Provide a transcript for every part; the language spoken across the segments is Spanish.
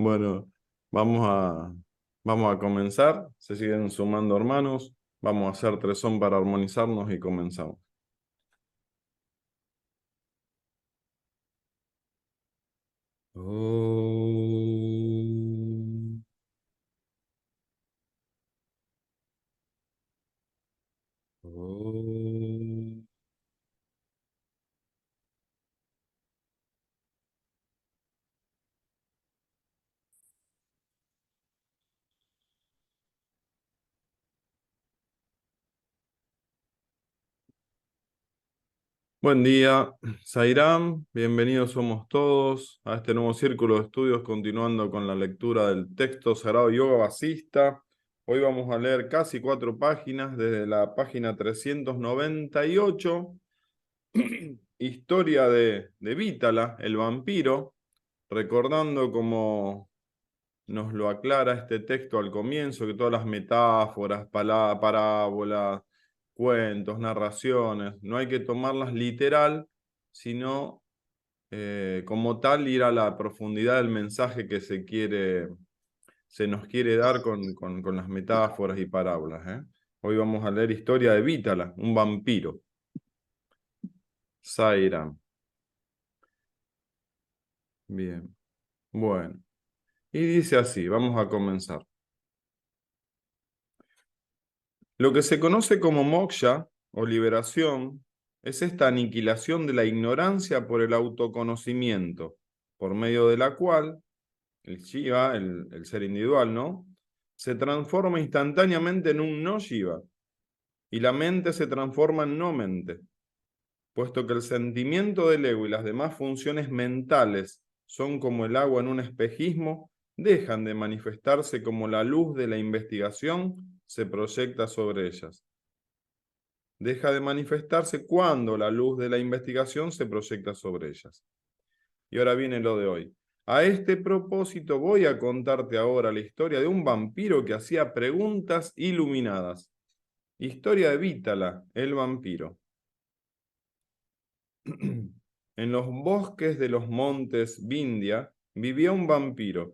Bueno, vamos a, vamos a comenzar. Se siguen sumando hermanos. Vamos a hacer tres son para armonizarnos y comenzamos. Om. Om. Buen día, Sairam. Bienvenidos somos todos a este nuevo círculo de estudios, continuando con la lectura del texto Sagrado Yoga Vasista. Hoy vamos a leer casi 4 páginas, desde la página 398, historia de Vítala, el vampiro, recordando como nos lo aclara este texto al comienzo, que todas las metáforas, parábolas, cuentos, narraciones, no hay que tomarlas literal, sino como tal ir a la profundidad del mensaje que se nos quiere dar con las metáforas y parábolas, ¿eh? Hoy vamos a leer historia de Vítala, un vampiro. Sairam. Bien, bueno. Y dice así, vamos a comenzar. Lo que se conoce como moksha o liberación es esta aniquilación de la ignorancia por el autoconocimiento, por medio de la cual el Shiva, el ser individual, ¿no?, se transforma instantáneamente en un no Shiva y la mente se transforma en no mente, puesto que el sentimiento del ego y las demás funciones mentales son como el agua en un espejismo, dejan de manifestarse como la luz de la investigación se proyecta sobre ellas. Deja de manifestarse cuando la luz de la investigación se proyecta sobre ellas. Y ahora viene lo de hoy. A este propósito voy a contarte ahora la historia de un vampiro que hacía preguntas iluminadas. Historia de Vítala, el vampiro. En los bosques de los montes Vindhya vivía un vampiro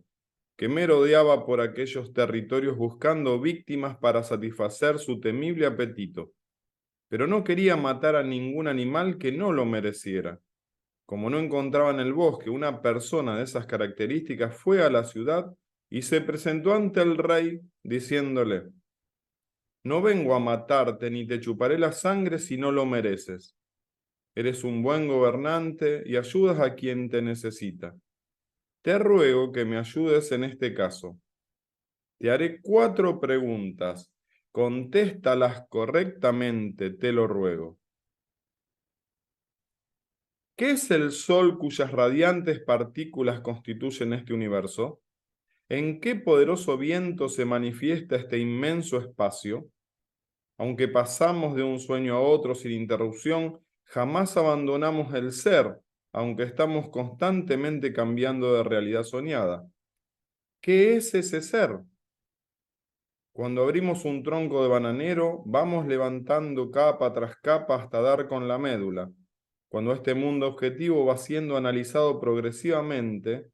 que merodeaba por aquellos territorios buscando víctimas para satisfacer su temible apetito, pero no quería matar a ningún animal que no lo mereciera. Como no encontraba en el bosque una persona de esas características, fue a la ciudad y se presentó ante el rey diciéndole: no vengo a matarte ni te chuparé la sangre si no lo mereces. Eres un buen gobernante y ayudas a quien te necesita. Te ruego que me ayudes en este caso. Te haré 4 preguntas. Contéstalas correctamente, te lo ruego. ¿Qué es el Sol cuyas radiantes partículas constituyen este universo? ¿En qué poderoso viento se manifiesta este inmenso espacio? Aunque pasamos de un sueño a otro sin interrupción, jamás abandonamos el ser, aunque estamos constantemente cambiando de realidad soñada. ¿Qué es ese ser? Cuando abrimos un tronco de bananero, vamos levantando capa tras capa hasta dar con la médula. Cuando este mundo objetivo va siendo analizado progresivamente,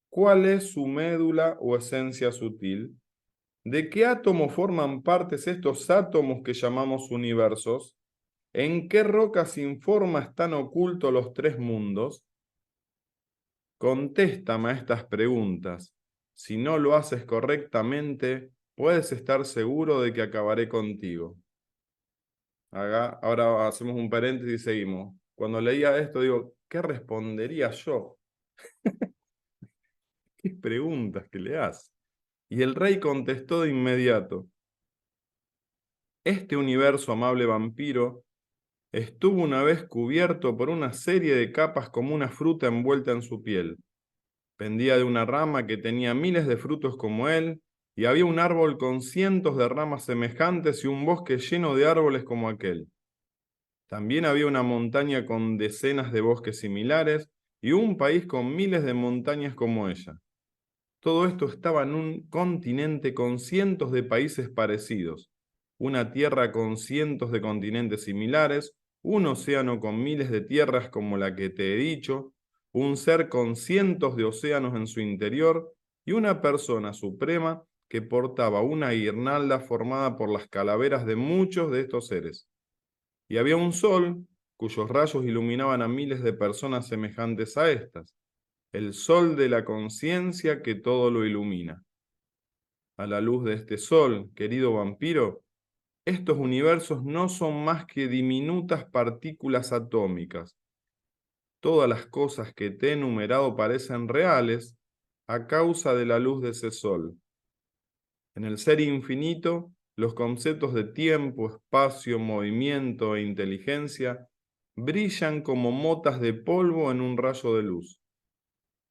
¿cuál es su médula o esencia sutil? ¿De qué átomo forman partes estos átomos que llamamos universos? ¿En qué roca sin forma están ocultos los 3 mundos? Contéstame a estas preguntas. Si no lo haces correctamente, puedes estar seguro de que acabaré contigo. Ahora hacemos un paréntesis y seguimos. Cuando leía esto digo, ¿qué respondería yo? ¿Qué preguntas que le haces? Y el rey contestó de inmediato: este universo, amable vampiro, estuvo una vez cubierto por una serie de capas como una fruta envuelta en su piel. Pendía de una rama que tenía miles de frutos como él, y había un árbol con cientos de ramas semejantes y un bosque lleno de árboles como aquel. También había una montaña con decenas de bosques similares y un país con miles de montañas como ella. Todo esto estaba en un continente con cientos de países parecidos, una tierra con cientos de continentes similares, un océano con miles de tierras como la que te he dicho, un ser con cientos de océanos en su interior y una persona suprema que portaba una guirnalda formada por las calaveras de muchos de estos seres. Y había un sol cuyos rayos iluminaban a miles de personas semejantes a estas, el sol de la conciencia que todo lo ilumina. A la luz de este sol, querido vampiro, estos universos no son más que diminutas partículas atómicas. Todas las cosas que te he enumerado parecen reales a causa de la luz de ese sol. En el ser infinito, los conceptos de tiempo, espacio, movimiento e inteligencia brillan como motas de polvo en un rayo de luz.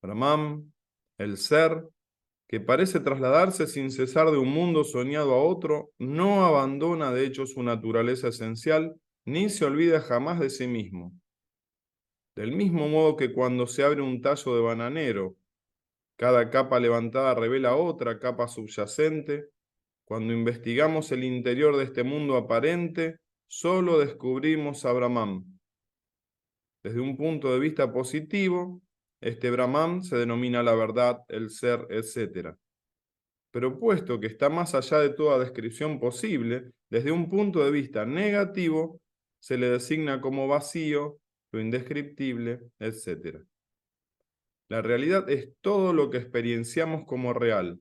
Brahman, el ser, que parece trasladarse sin cesar de un mundo soñado a otro, no abandona de hecho su naturaleza esencial, ni se olvida jamás de sí mismo. Del mismo modo que cuando se abre un tallo de bananero, cada capa levantada revela otra capa subyacente, cuando investigamos el interior de este mundo aparente, solo descubrimos a Brahman. Desde un punto de vista positivo, este Brahman se denomina la verdad, el ser, etc. Pero puesto que está más allá de toda descripción posible, desde un punto de vista negativo, se le designa como vacío, lo indescriptible, etc. La realidad es todo lo que experienciamos como real,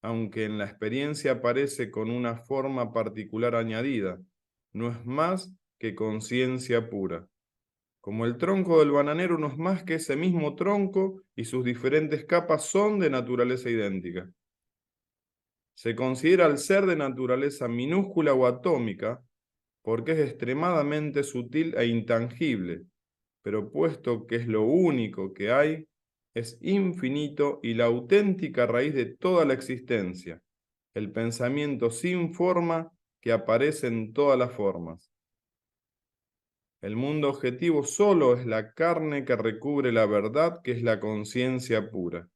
aunque en la experiencia aparece con una forma particular añadida, no es más que conciencia pura. Como el tronco del bananero no es más que ese mismo tronco y sus diferentes capas son de naturaleza idéntica. Se considera al ser de naturaleza minúscula o atómica porque es extremadamente sutil e intangible, pero puesto que es lo único que hay, es infinito y la auténtica raíz de toda la existencia, el pensamiento sin forma que aparece en todas las formas. El mundo objetivo solo es la carne que recubre la verdad, que es la conciencia pura.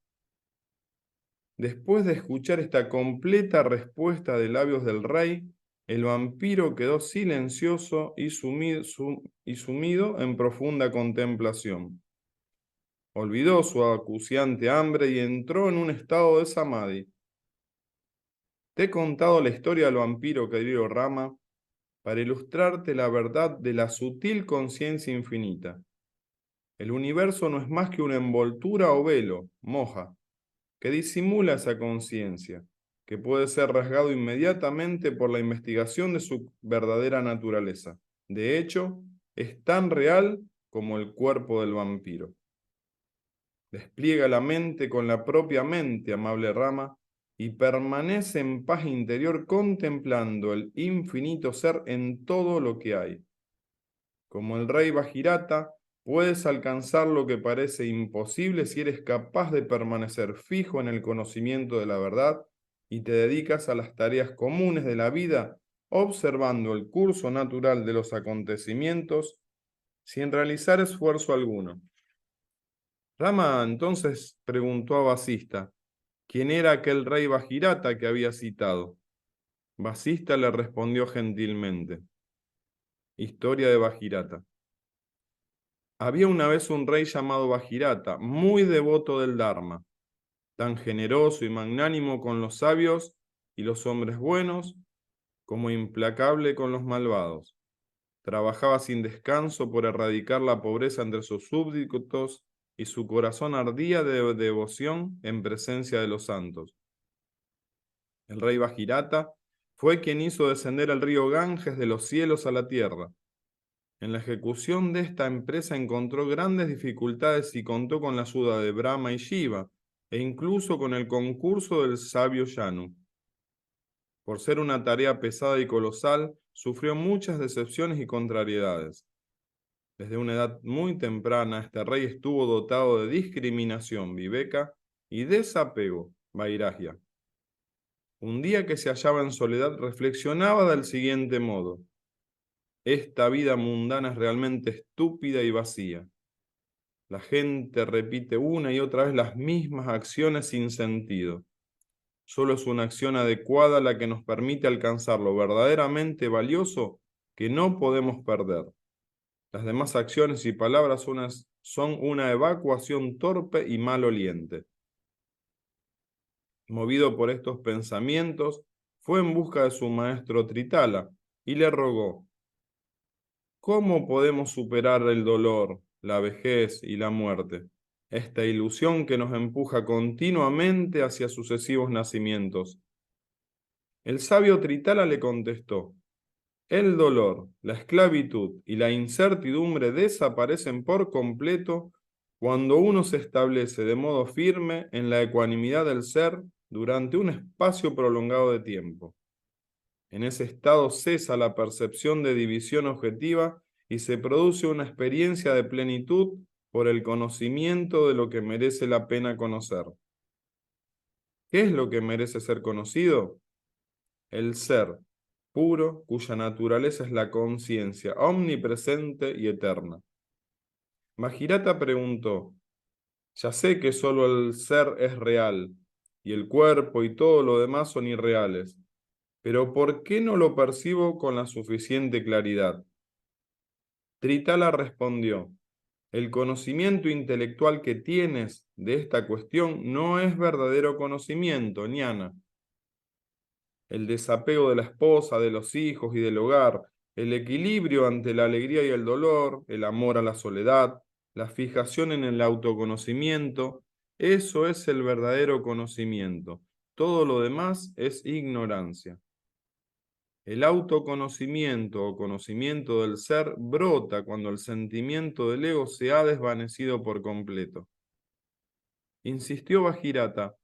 Después de escuchar esta completa respuesta de labios del rey, el vampiro quedó silencioso y sumido en profunda contemplación. Olvidó su acuciante hambre y entró en un estado de samadhi. Te he contado la historia del vampiro, querido Rama, para ilustrarte la verdad de la sutil conciencia infinita. El universo no es más que una envoltura o velo, moja, que disimula esa conciencia, que puede ser rasgado inmediatamente por la investigación de su verdadera naturaleza. De hecho, es tan real como el cuerpo del vampiro. Despliega la mente con la propia mente, amable Rama, y permanece en paz interior contemplando el infinito ser en todo lo que hay. Como el rey Bajirata, puedes alcanzar lo que parece imposible si eres capaz de permanecer fijo en el conocimiento de la verdad y te dedicas a las tareas comunes de la vida, observando el curso natural de los acontecimientos sin realizar esfuerzo alguno. Rama entonces preguntó a Vasista, ¿quién era aquel rey Bajirata que había citado? Vasista le respondió gentilmente, historia de Bajirata. Había una vez un rey llamado Bajirata, muy devoto del Dharma, tan generoso y magnánimo con los sabios y los hombres buenos, como implacable con los malvados. Trabajaba sin descanso por erradicar la pobreza entre sus súbditos y su corazón ardía de devoción en presencia de los santos. El rey Bajirata fue quien hizo descender el río Ganges de los cielos a la tierra. En la ejecución de esta empresa encontró grandes dificultades y contó con la ayuda de Brahma y Shiva, e incluso con el concurso del sabio Yanu. Por ser una tarea pesada y colosal, sufrió muchas decepciones y contrariedades. Desde una edad muy temprana, este rey estuvo dotado de discriminación, viveka, y desapego, vairagya. Un día que se hallaba en soledad, reflexionaba del siguiente modo: esta vida mundana es realmente estúpida y vacía. La gente repite una y otra vez las mismas acciones sin sentido. Solo es una acción adecuada la que nos permite alcanzar lo verdaderamente valioso que no podemos perder. Las demás acciones y palabras son una evacuación torpe y maloliente. Movido por estos pensamientos, fue en busca de su maestro Tritala y le rogó: ¿cómo podemos superar el dolor, la vejez y la muerte? Esta ilusión que nos empuja continuamente hacia sucesivos nacimientos. El sabio Tritala le contestó: el dolor, la esclavitud y la incertidumbre desaparecen por completo cuando uno se establece de modo firme en la ecuanimidad del ser durante un espacio prolongado de tiempo. En ese estado cesa la percepción de división objetiva y se produce una experiencia de plenitud por el conocimiento de lo que merece la pena conocer. ¿Qué es lo que merece ser conocido? El ser puro, cuya naturaleza es la conciencia, omnipresente y eterna. Bhagirata preguntó: ya sé que solo el ser es real, y el cuerpo y todo lo demás son irreales, pero ¿por qué no lo percibo con la suficiente claridad? Tritala respondió: el conocimiento intelectual que tienes de esta cuestión no es verdadero conocimiento, ñana. El desapego de la esposa, de los hijos y del hogar, el equilibrio ante la alegría y el dolor, el amor a la soledad, la fijación en el autoconocimiento, eso es el verdadero conocimiento. Todo lo demás es ignorancia. El autoconocimiento o conocimiento del ser brota cuando el sentimiento del ego se ha desvanecido por completo. Insistió Bhagirata: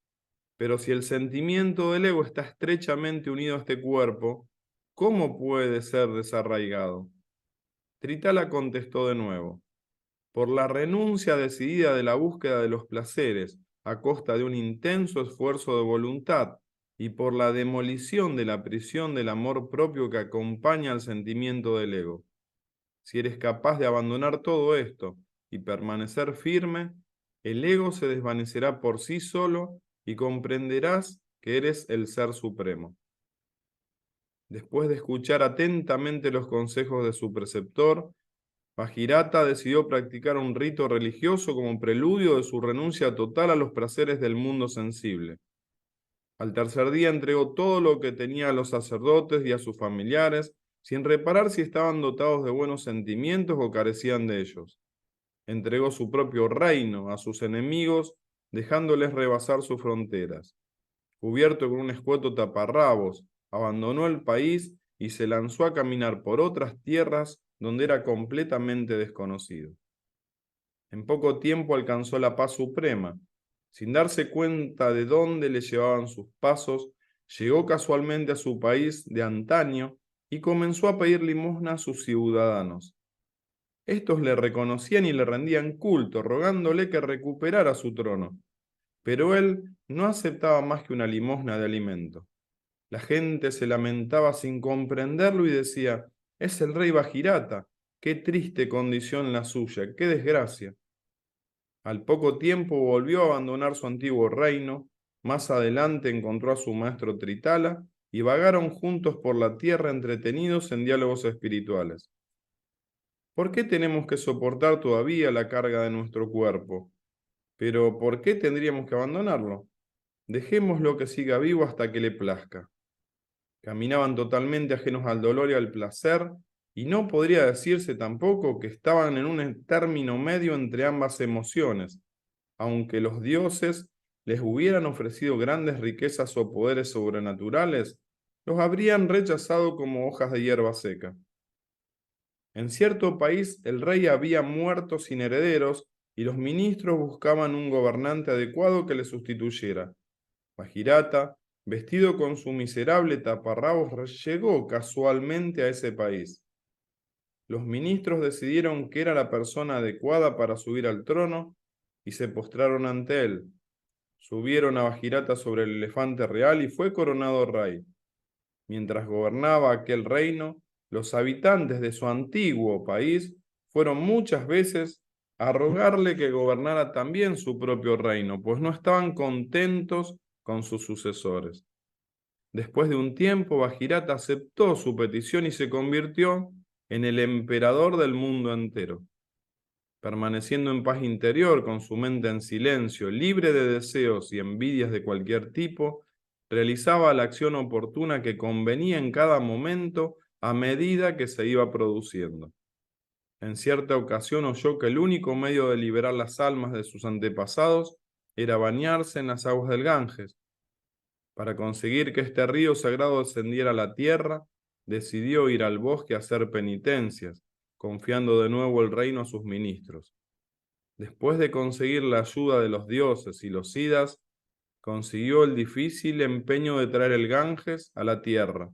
pero si el sentimiento del ego está estrechamente unido a este cuerpo, ¿cómo puede ser desarraigado? Tritala contestó de nuevo: por la renuncia decidida de la búsqueda de los placeres a costa de un intenso esfuerzo de voluntad y por la demolición de la prisión del amor propio que acompaña al sentimiento del ego. Si eres capaz de abandonar todo esto y permanecer firme, el ego se desvanecerá por sí solo y comprenderás que eres el Ser Supremo. Después de escuchar atentamente los consejos de su preceptor, Bhagirata decidió practicar un rito religioso como preludio de su renuncia total a los placeres del mundo sensible. Al tercer día entregó todo lo que tenía a los sacerdotes y a sus familiares, sin reparar si estaban dotados de buenos sentimientos o carecían de ellos. Entregó su propio reino a sus enemigos, dejándoles rebasar sus fronteras. Cubierto con un escueto taparrabos, abandonó el país y se lanzó a caminar por otras tierras donde era completamente desconocido. En poco tiempo alcanzó la paz suprema. Sin darse cuenta de dónde le llevaban sus pasos, llegó casualmente a su país de antaño y comenzó a pedir limosna a sus ciudadanos. Estos le reconocían y le rendían culto, rogándole que recuperara su trono. Pero él no aceptaba más que una limosna de alimento. La gente se lamentaba sin comprenderlo y decía: es el rey Bhagirata, qué triste condición la suya, qué desgracia. Al poco tiempo volvió a abandonar su antiguo reino, más adelante encontró a su maestro Tritala y vagaron juntos por la tierra entretenidos en diálogos espirituales. ¿Por qué tenemos que soportar todavía la carga de nuestro cuerpo? Pero ¿por qué tendríamos que abandonarlo? Dejémoslo que siga vivo hasta que le plazca. Caminaban totalmente ajenos al dolor y al placer, y no podría decirse tampoco que estaban en un término medio entre ambas emociones, aunque los dioses les hubieran ofrecido grandes riquezas o poderes sobrenaturales, los habrían rechazado como hojas de hierba seca. En cierto país el rey había muerto sin herederos y los ministros buscaban un gobernante adecuado que le sustituyera. Bhagirata, vestido con su miserable taparrabos, llegó casualmente a ese país. Los ministros decidieron que era la persona adecuada para subir al trono y se postraron ante él. Subieron a Bhagirata sobre el elefante real y fue coronado rey. Mientras gobernaba aquel reino, los habitantes de su antiguo país fueron muchas veces a rogarle que gobernara también su propio reino, pues no estaban contentos con sus sucesores. Después de un tiempo, Bhagirata aceptó su petición y se convirtió en el emperador del mundo entero. Permaneciendo en paz interior, con su mente en silencio, libre de deseos y envidias de cualquier tipo, realizaba la acción oportuna que convenía en cada momento a medida que se iba produciendo. En cierta ocasión oyó que el único medio de liberar las almas de sus antepasados era bañarse en las aguas del Ganges. Para conseguir que este río sagrado descendiera a la tierra, decidió ir al bosque a hacer penitencias, confiando de nuevo el reino a sus ministros. Después de conseguir la ayuda de los dioses y los Siddhas, consiguió el difícil empeño de traer el Ganges a la tierra,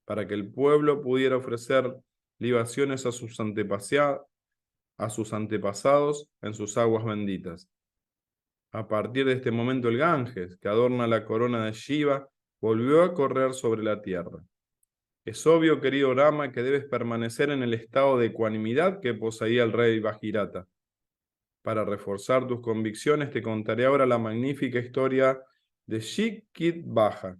para que el pueblo pudiera ofrecer libaciones a sus antepasados en sus aguas benditas. A partir de este momento el Ganges, que adorna la corona de Shiva, volvió a correr sobre la tierra. Es obvio, querido Rama, que debes permanecer en el estado de ecuanimidad que poseía el rey Bajirata. Para reforzar tus convicciones, te contaré ahora la magnífica historia de Shikit-Baja.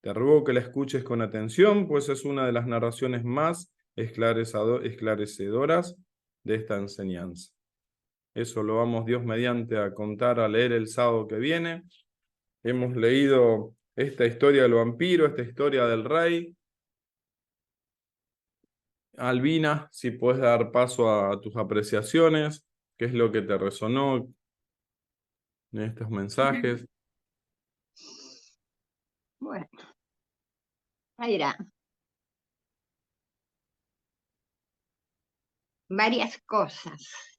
Te ruego que la escuches con atención, pues es una de las narraciones más esclarecedoras de esta enseñanza. Eso lo vamos, Dios mediante, a contar, a leer el sábado que viene. Hemos leído esta historia del vampiro, esta historia del rey. Albina, si puedes dar paso a tus apreciaciones, qué es lo que te resonó en estos mensajes. Bueno, era varias cosas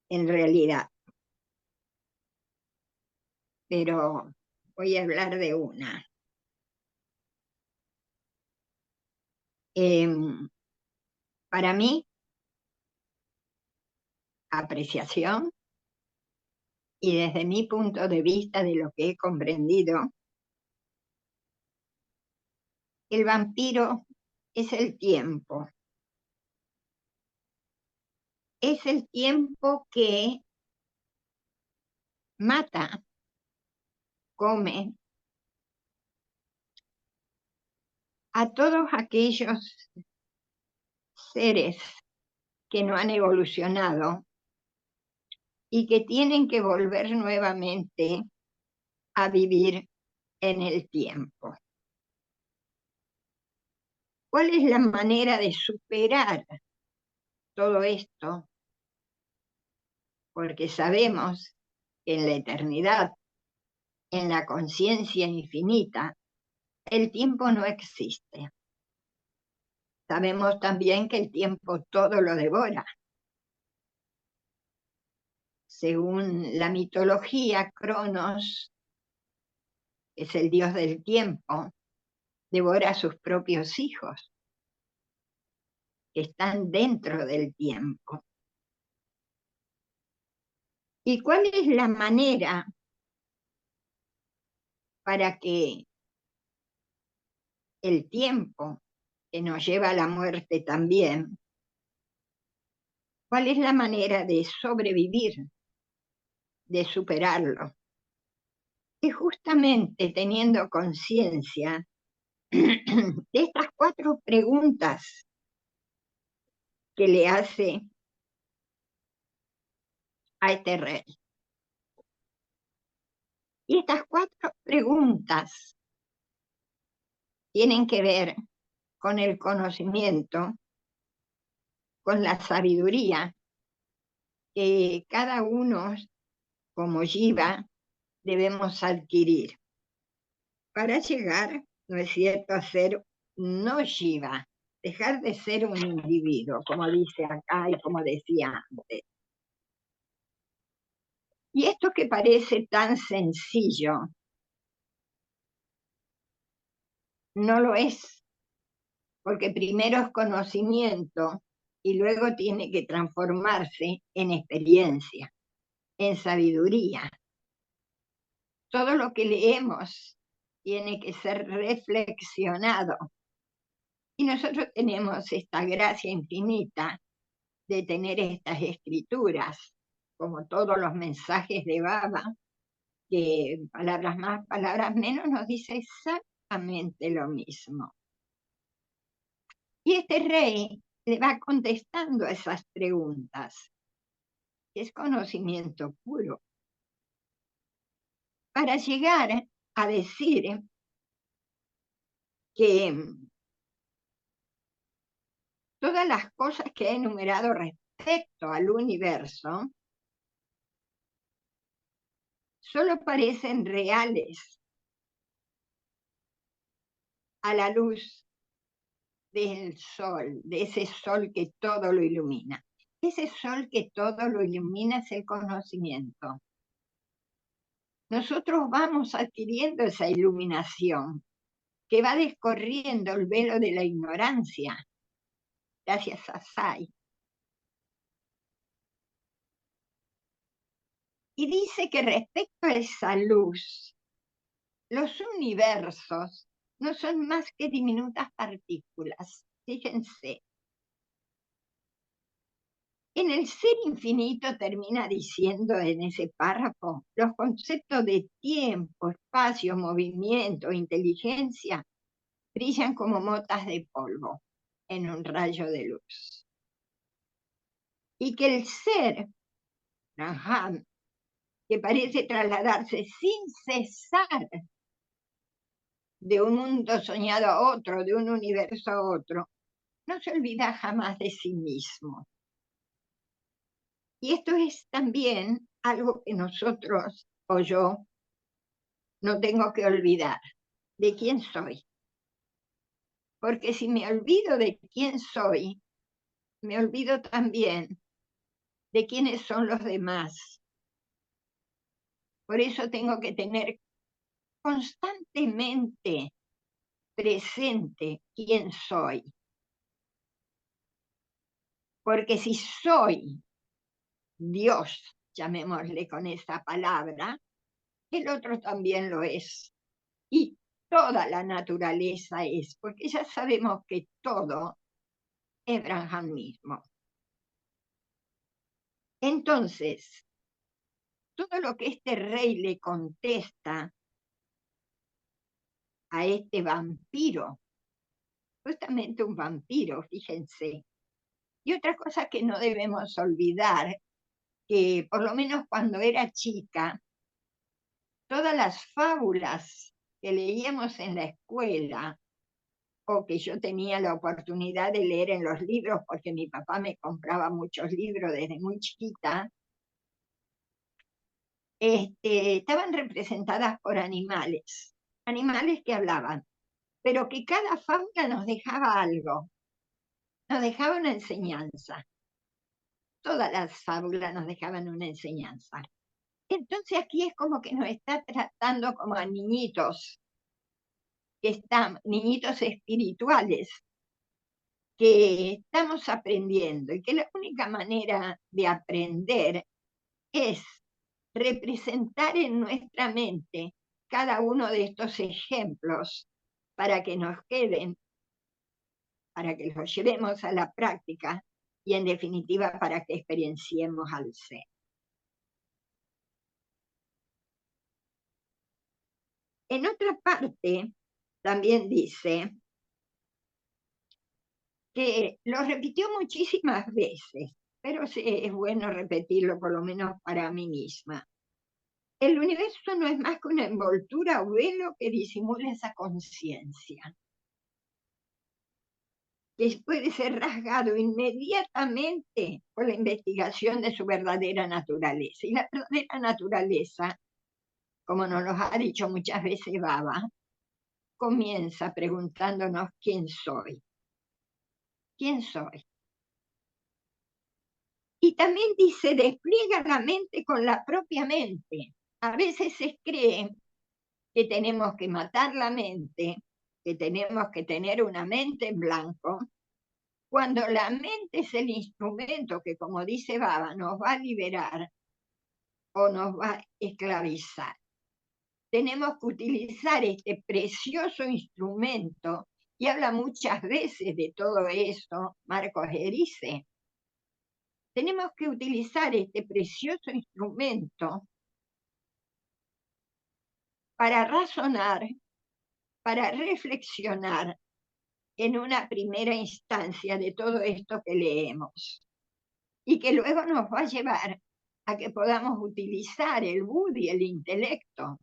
en realidad, pero voy a hablar de una. Para mí, apreciación, y desde mi punto de vista de lo que he comprendido, el vampiro es el tiempo. Es el tiempo que mata, come a todos aquellos seres que no han evolucionado y que tienen que volver nuevamente a vivir en el tiempo. ¿Cuál es la manera de superar todo esto? Porque sabemos que en la eternidad, en la conciencia infinita, el tiempo no existe. Sabemos también que el tiempo todo lo devora. Según la mitología, Cronos, que es el dios del tiempo, devora a sus propios hijos, que están dentro del tiempo. ¿Y cuál es la manera para que el tiempo, que nos lleva a la muerte también, cuál es la manera de sobrevivir, de superarlo? Y justamente teniendo conciencia de estas 4 preguntas que le hace a este rey. Y estas 4 preguntas tienen que ver con el conocimiento, con la sabiduría que cada uno, como Jiva, debemos adquirir para llegar, ¿no es cierto?, a ser no Jiva, dejar de ser un individuo, como dice acá y como decía antes. Y esto que parece tan sencillo, no lo es, porque primero es conocimiento y luego tiene que transformarse en experiencia, en sabiduría. Todo lo que leemos tiene que ser reflexionado. Y nosotros tenemos esta gracia infinita de tener estas escrituras, como todos los mensajes de Baba, que palabras más, palabras menos nos dice exactamente lo mismo. Y este rey le va contestando a esas preguntas. que es conocimiento puro, para llegar a decir que todas las cosas que he enumerado respecto al universo solo parecen reales a la luz del sol, de ese sol que todo lo ilumina. Ese sol que todo lo ilumina es el conocimiento. Nosotros vamos adquiriendo esa iluminación que va descorriendo el velo de la ignorancia, gracias a Sai. Y dice que respecto a esa luz, los universos no son más que diminutas partículas. Fíjense. En el ser infinito termina diciendo en ese párrafo, los conceptos de tiempo, espacio, movimiento, inteligencia, brillan como motas de polvo en un rayo de luz. Y que el ser, Brahman, que parece trasladarse sin cesar de un mundo soñado a otro, de un universo a otro, no se olvida jamás de sí mismo. Y esto es también algo que nosotros, o yo, no tengo que olvidar, de quién soy. Porque si me olvido de quién soy, me olvido también de quiénes son los demás. Por eso tengo que tener constantemente presente quién soy. Porque si soy Dios, llamémosle con esa palabra, el otro también lo es. Y toda la naturaleza es, porque ya sabemos que todo es Brahman mismo. Entonces, todo lo que este rey le contesta a este vampiro, justamente un vampiro, fíjense. Y otra cosa que no debemos olvidar, que por lo menos cuando era chica, todas las fábulas que leíamos en la escuela, o que yo tenía la oportunidad de leer en los libros, porque mi papá me compraba muchos libros desde muy chiquita, estaban representadas por animales, animales que hablaban, pero que cada fábula nos dejaba algo, nos dejaba una enseñanza. Todas las fábulas nos dejaban una enseñanza. Entonces aquí es como que nos está tratando como a niñitos, que están, niñitos espirituales, que estamos aprendiendo y que la única manera de aprender es representar en nuestra mente cada uno de estos ejemplos para que nos queden, para que los llevemos a la práctica y en definitiva para que experienciemos al ser. En otra parte también dice que lo repitió muchísimas veces, pero es bueno repetirlo por lo menos para mí misma. El universo no es más que una envoltura o velo que disimula esa conciencia, que puede ser rasgado inmediatamente por la investigación de su verdadera naturaleza. Y la verdadera naturaleza, como nos lo ha dicho muchas veces Baba, comienza preguntándonos quién soy. ¿Quién soy? Y también dice, despliega la mente con la propia mente. A veces se cree que tenemos que matar la mente, que tenemos que tener una mente en blanco, cuando la mente es el instrumento que, como dice Baba, nos va a liberar o nos va a esclavizar. Tenemos que utilizar este precioso instrumento, y habla muchas veces de todo eso Marcos Erice. Tenemos que utilizar este precioso instrumento para razonar, para reflexionar en una primera instancia de todo esto que leemos, y que luego nos va a llevar a que podamos utilizar el Budi, el intelecto,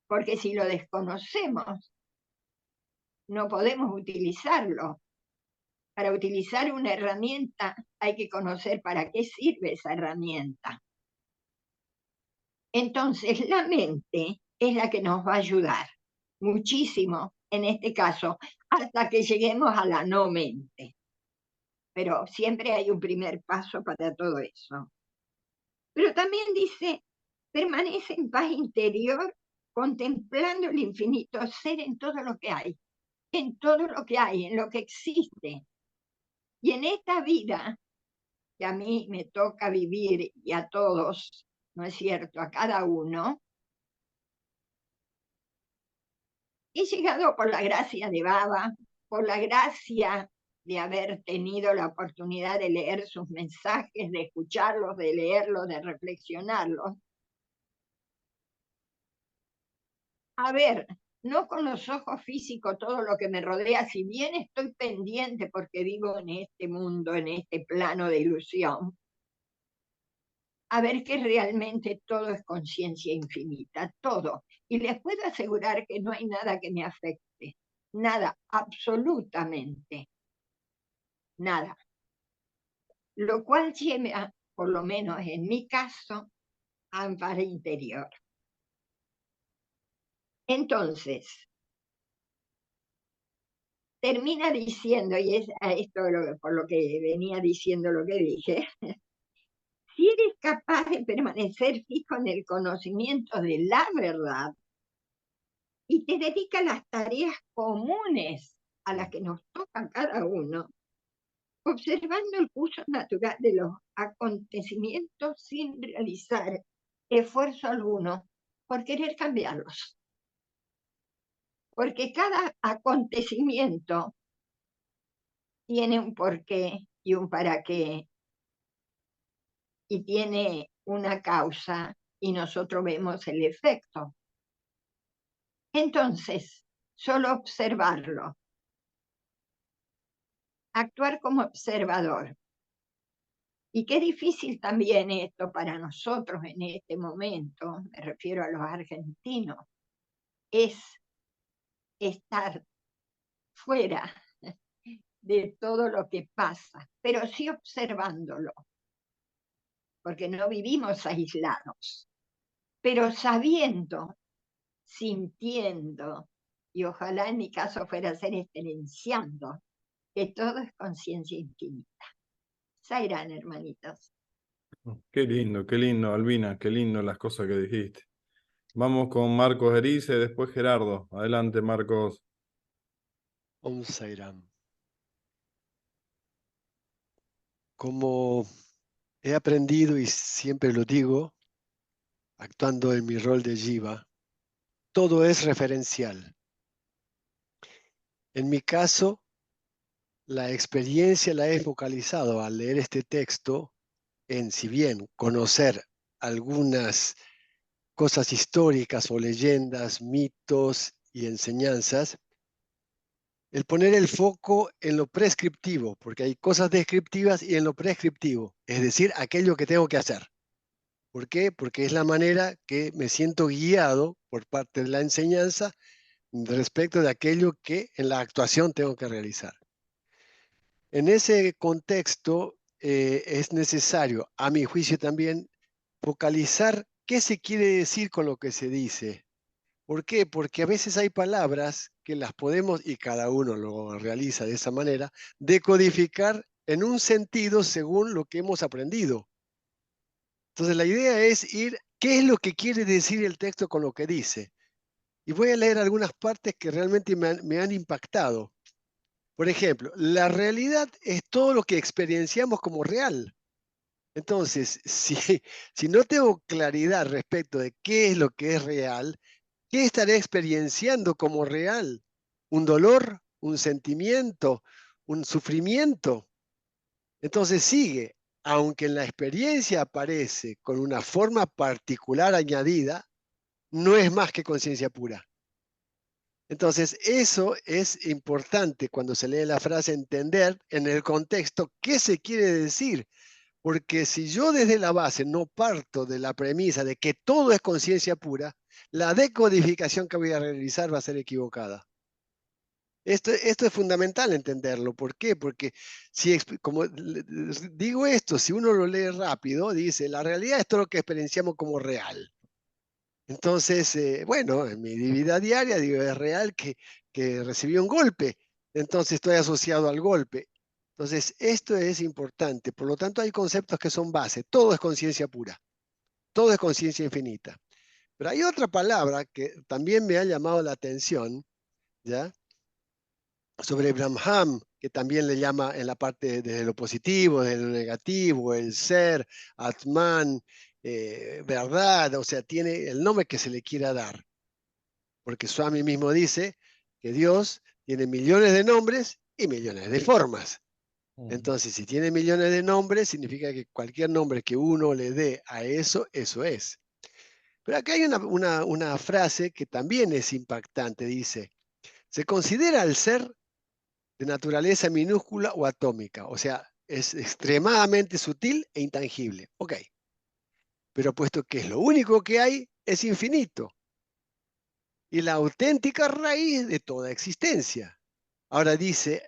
porque si lo desconocemos, no podemos utilizarlo. Para utilizar una herramienta hay que conocer para qué sirve esa herramienta. Entonces, la mente es la que nos va a ayudar muchísimo, en este caso, hasta que lleguemos a la no mente. Pero siempre hay un primer paso para todo eso. Pero también dice, permanece en paz interior, contemplando el infinito ser en todo lo que hay, en todo lo que hay, en lo que existe. Y en esta vida que a mí me toca vivir y a todos, ¿no es cierto?, a cada uno, he llegado por la gracia de Baba, por la gracia de haber tenido la oportunidad de leer sus mensajes, de escucharlos, de leerlos, de reflexionarlos, a ver, no con los ojos físicos todo lo que me rodea, si bien estoy pendiente porque vivo en este mundo, en este plano de ilusión, a ver que realmente todo es conciencia infinita, todo. Y les puedo asegurar que no hay nada que me afecte, nada, absolutamente nada. Lo cual lleva, por lo menos en mi caso, a amparo interior. Entonces, termina diciendo, y es a esto por lo que venía diciendo lo que dije, si eres capaz de permanecer fijo en el conocimiento de la verdad y te dedicas a las tareas comunes a las que nos toca cada uno, observando el curso natural de los acontecimientos sin realizar esfuerzo alguno por querer cambiarlos. Porque cada acontecimiento tiene un porqué y un para qué, y tiene una causa, y nosotros vemos el efecto. Entonces, solo observarlo, actuar como observador. Y qué difícil también esto para nosotros en este momento, me refiero a los argentinos, es estar fuera de todo lo que pasa, pero sí observándolo, porque no vivimos aislados, pero sabiendo, sintiendo, y ojalá en mi caso fuera ser experienciando, que todo es conciencia infinita. Sairán, hermanitos. Qué lindo, Albina, qué lindo las cosas que dijiste. Vamos con Marcos Erice, después Gerardo. Adelante, Marcos. Om Sairam. Como he aprendido y siempre lo digo, actuando en mi rol de Jiva, todo es referencial. En mi caso, la experiencia la he focalizado al leer este texto en, si bien conocer algunas cosas históricas o leyendas, mitos y enseñanzas, el poner el foco en lo prescriptivo, porque hay cosas descriptivas y en lo prescriptivo, es decir, aquello que tengo que hacer. ¿Por qué? Porque es la manera que me siento guiado por parte de la enseñanza respecto de aquello que en la actuación tengo que realizar. En ese contexto es necesario, a mi juicio también, focalizar qué se quiere decir con lo que se dice. ¿Por qué? Porque a veces hay palabras que las podemos, y cada uno lo realiza de esa manera, decodificar en un sentido según lo que hemos aprendido. Entonces la idea es ir, ¿qué es lo que quiere decir el texto con lo que dice? Y voy a leer algunas partes que realmente me han impactado. Por ejemplo, la realidad es todo lo que experienciamos como real. Entonces, si no tengo claridad respecto de qué es lo que es real, ¿qué estaré experienciando como real? ¿Un dolor? ¿Un sentimiento? ¿Un sufrimiento? Entonces sigue, aunque en la experiencia aparece con una forma particular añadida, no es más que conciencia pura. Entonces eso es importante cuando se lee la frase, entender en el contexto qué se quiere decir, Porque si yo desde la base no parto de la premisa de que todo es conciencia pura, la decodificación que voy a realizar va a ser equivocada. Esto es fundamental entenderlo. ¿Por qué? Porque si, como digo esto, si uno lo lee rápido, dice, la realidad es todo lo que experienciamos como real. Entonces, bueno, en mi vida diaria digo, es real que recibí un golpe, entonces estoy asociado al golpe. Entonces, esto es importante. Por lo tanto, hay conceptos que son base. Todo es conciencia pura. Todo es conciencia infinita. Pero hay otra palabra que también me ha llamado la atención, ¿ya? Sobre Brahman, que también le llama en la parte de lo positivo, de lo negativo, el ser, Atman, verdad, o sea, tiene el nombre que se le quiera dar. Porque Swami mismo dice que Dios tiene millones de nombres y millones de formas. Entonces, si tiene millones de nombres, significa que cualquier nombre que uno le dé a eso, eso es. Pero acá hay una frase que también es impactante. Dice, se considera al ser de naturaleza minúscula o atómica. O sea, es extremadamente sutil e intangible. Ok. Pero puesto que es lo único que hay, es infinito. Y la auténtica raíz de toda existencia. Ahora dice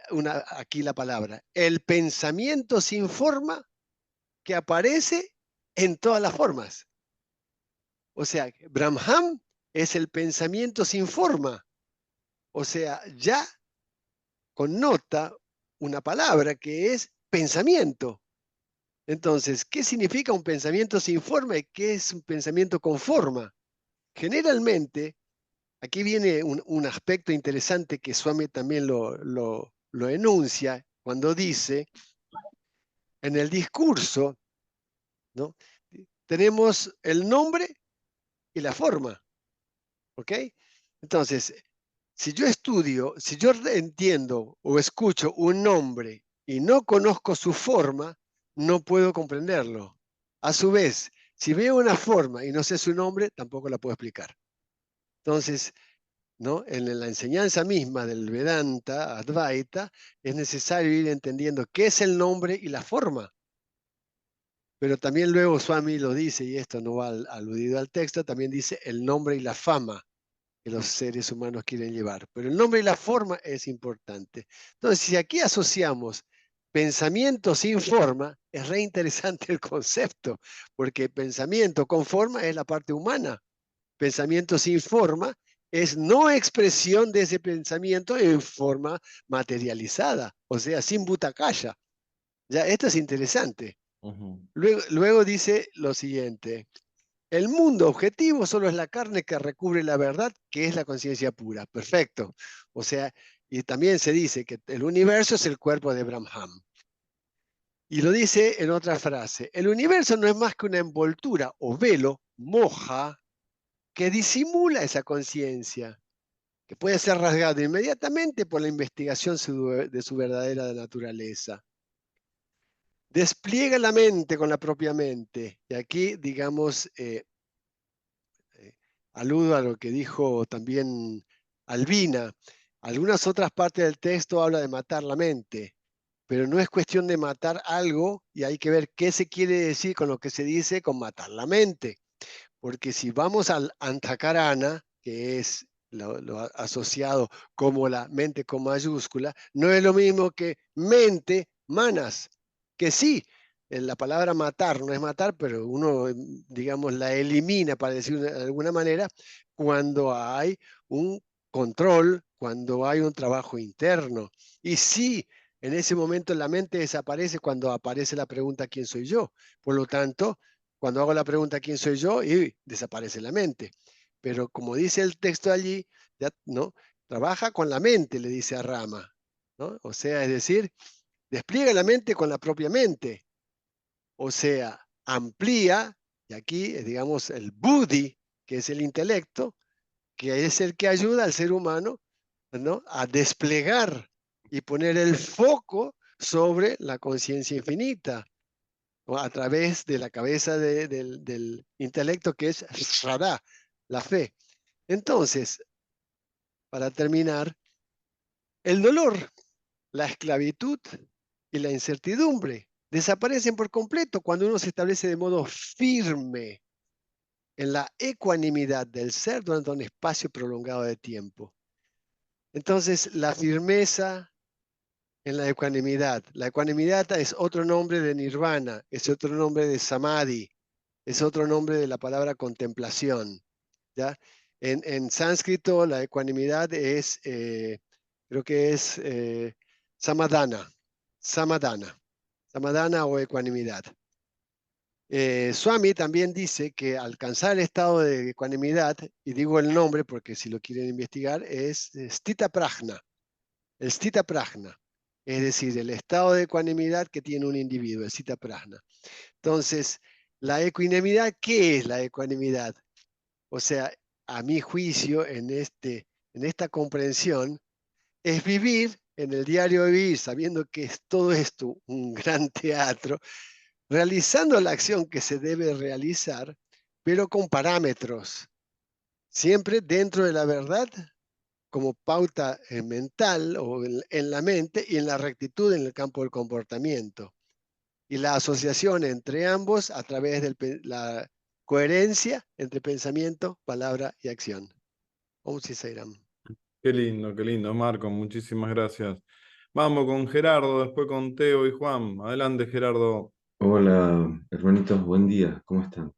aquí la palabra, el pensamiento sin forma que aparece en todas las formas. O sea, Brahman es el pensamiento sin forma. O sea, ya connota una palabra que es pensamiento. Entonces, ¿qué significa un pensamiento sin forma y qué es un pensamiento con forma? Generalmente, aquí viene un aspecto interesante que Swami también lo enuncia cuando dice, en el discurso, ¿no? Tenemos el nombre y la forma, ¿ok? Entonces, si yo estudio, si yo entiendo o escucho un nombre y no conozco su forma, no puedo comprenderlo. A su vez, si veo una forma y no sé su nombre, tampoco la puedo explicar. Entonces, ¿no? En la enseñanza misma del Vedanta, Advaita, es necesario ir entendiendo qué es el nombre y la forma. Pero también luego Swami lo dice, y esto no va aludido al texto, también dice el nombre y la fama que los seres humanos quieren llevar. Pero el nombre y la forma es importante. Entonces, si aquí asociamos pensamiento sin forma, es re interesante el concepto, porque pensamiento con forma es la parte humana. Pensamiento sin forma es no expresión de ese pensamiento en forma materializada, o sea, sin butacaya. Ya, esto es interesante. Luego dice lo siguiente, el mundo objetivo solo es la carne que recubre la verdad, que es la conciencia pura. Perfecto. O sea, y también se dice que el universo es el cuerpo de Brahman. Y lo dice en otra frase, el universo no es más que una envoltura o velo, moja, que disimula esa conciencia, que puede ser rasgado inmediatamente por la investigación de su verdadera naturaleza. Despliega la mente con la propia mente. Y aquí, digamos, aludo a lo que dijo también Albina. Algunas otras partes del texto habla de matar la mente, pero no es cuestión de matar algo y hay que ver qué se quiere decir con lo que se dice con matar la mente. Porque si vamos al Antakarana, que es lo asociado como la mente con mayúscula, no es lo mismo que mente, manas, que sí, la palabra matar no es matar, pero uno, digamos, la elimina, para decirlo de alguna manera, cuando hay un control, cuando hay un trabajo interno. Y sí, en ese momento la mente desaparece cuando aparece la pregunta ¿quién soy yo? Por lo tanto, cuando hago la pregunta ¿quién soy yo? Y desaparece la mente. Pero como dice el texto allí, ya, ¿no? Trabaja con la mente, le dice a Rama, ¿no? O sea, es decir, despliega la mente con la propia mente. O sea, amplía, y aquí, digamos, el buddhi, que es el intelecto, que es el que ayuda al ser humano, ¿no? A desplegar y poner el foco sobre la conciencia infinita, ¿no? A través de la cabeza del intelecto que es Shraddha, la fe. Entonces, para terminar, el dolor, la esclavitud y la incertidumbre desaparecen por completo cuando uno se establece de modo firme en la ecuanimidad del ser durante un espacio prolongado de tiempo. Entonces, la firmeza en la ecuanimidad. La ecuanimidad es otro nombre de nirvana, es otro nombre de samadhi, es otro nombre de la palabra contemplación. ¿Ya? En sánscrito la ecuanimidad es, creo que es samadhana, samadhana, samadhana o ecuanimidad. Swami también dice que alcanzar el estado de ecuanimidad, y digo el nombre porque si lo quieren investigar, es Sthita Prajna, el Sthita Prajna, es decir, el estado de ecuanimidad que tiene un individuo, el Sthita Prajna. Entonces, la ecuanimidad, ¿qué es la ecuanimidad? O sea, a mi juicio, en esta comprensión, es vivir en el diario vivir, sabiendo que es todo esto un gran teatro, realizando la acción que se debe realizar, pero con parámetros, siempre dentro de la verdad como pauta mental o en la mente y en la rectitud en el campo del comportamiento. Y la asociación entre ambos a través de la coherencia entre pensamiento, palabra y acción. Om Si Sairam. Qué lindo, Marco, muchísimas gracias. Vamos con Gerardo, después con Teo y Juan. Adelante, Gerardo. Hola, hermanitos, buen día, ¿cómo están?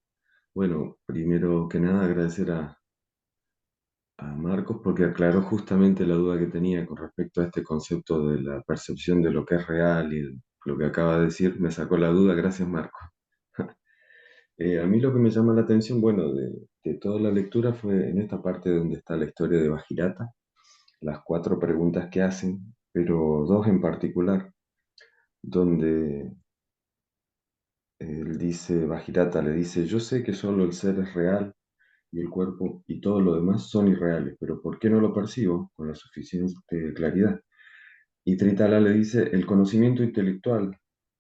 Bueno, primero que nada agradecer a Marcos porque aclaró justamente la duda que tenía con respecto a este concepto de la percepción de lo que es real y lo que acaba de decir, me sacó la duda, gracias Marcos. A mí lo que me llama la atención, bueno, de toda la lectura fue en esta parte donde está la historia de Bajirata, las 4 preguntas que hacen, pero 2 en particular, donde él dice, Bajirata le dice, yo sé que solo el ser es real y el cuerpo y todo lo demás son irreales, pero ¿por qué no lo percibo con la suficiente claridad? Y Tritala le dice, el conocimiento intelectual